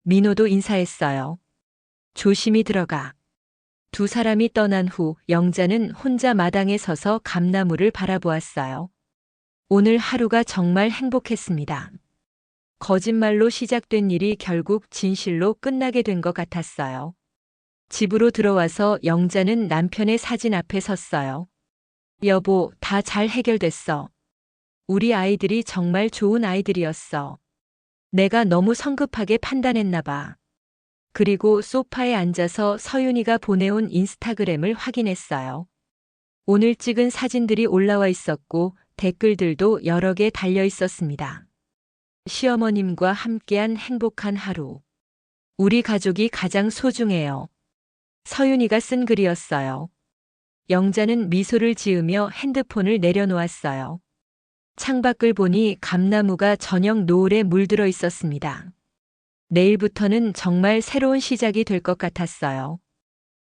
민호도 인사했어요. 조심히 들어가. 두 사람이 떠난 후 영자는 혼자 마당에 서서 감나무를 바라보았어요. 오늘 하루가 정말 행복했습니다. 거짓말로 시작된 일이 결국 진실로 끝나게 된 것 같았어요. 집으로 들어와서 영자는 남편의 사진 앞에 섰어요. 여보, 다 잘 해결됐어. 우리 아이들이 정말 좋은 아이들이었어. 내가 너무 성급하게 판단했나 봐. 그리고 소파에 앉아서 서윤이가 보내온 인스타그램을 확인했어요. 오늘 찍은 사진들이 올라와 있었고 댓글들도 여러 개 달려 있었습니다. 시어머님과 함께한 행복한 하루. 우리 가족이 가장 소중해요. 서윤이가 쓴 글이었어요. 영자는 미소를 지으며 핸드폰을 내려놓았어요. 창밖을 보니 감나무가 저녁 노을에 물들어 있었습니다. 내일부터는 정말 새로운 시작이 될 것 같았어요.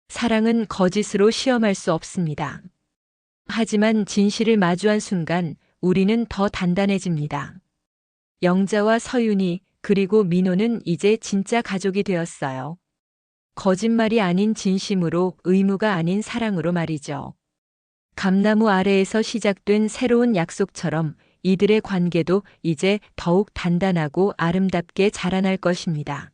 사랑은 거짓으로 시험할 수 없습니다. 하지만 진실을 마주한 순간 우리는 더 단단해집니다. 영자와 서윤이 그리고 민호는 이제 진짜 가족이 되었어요. 거짓말이 아닌 진심으로, 의무가 아닌 사랑으로 말이죠. 감나무 아래에서 시작된 새로운 약속처럼 이들의 관계도 이제 더욱 단단하고 아름답게 자라날 것입니다.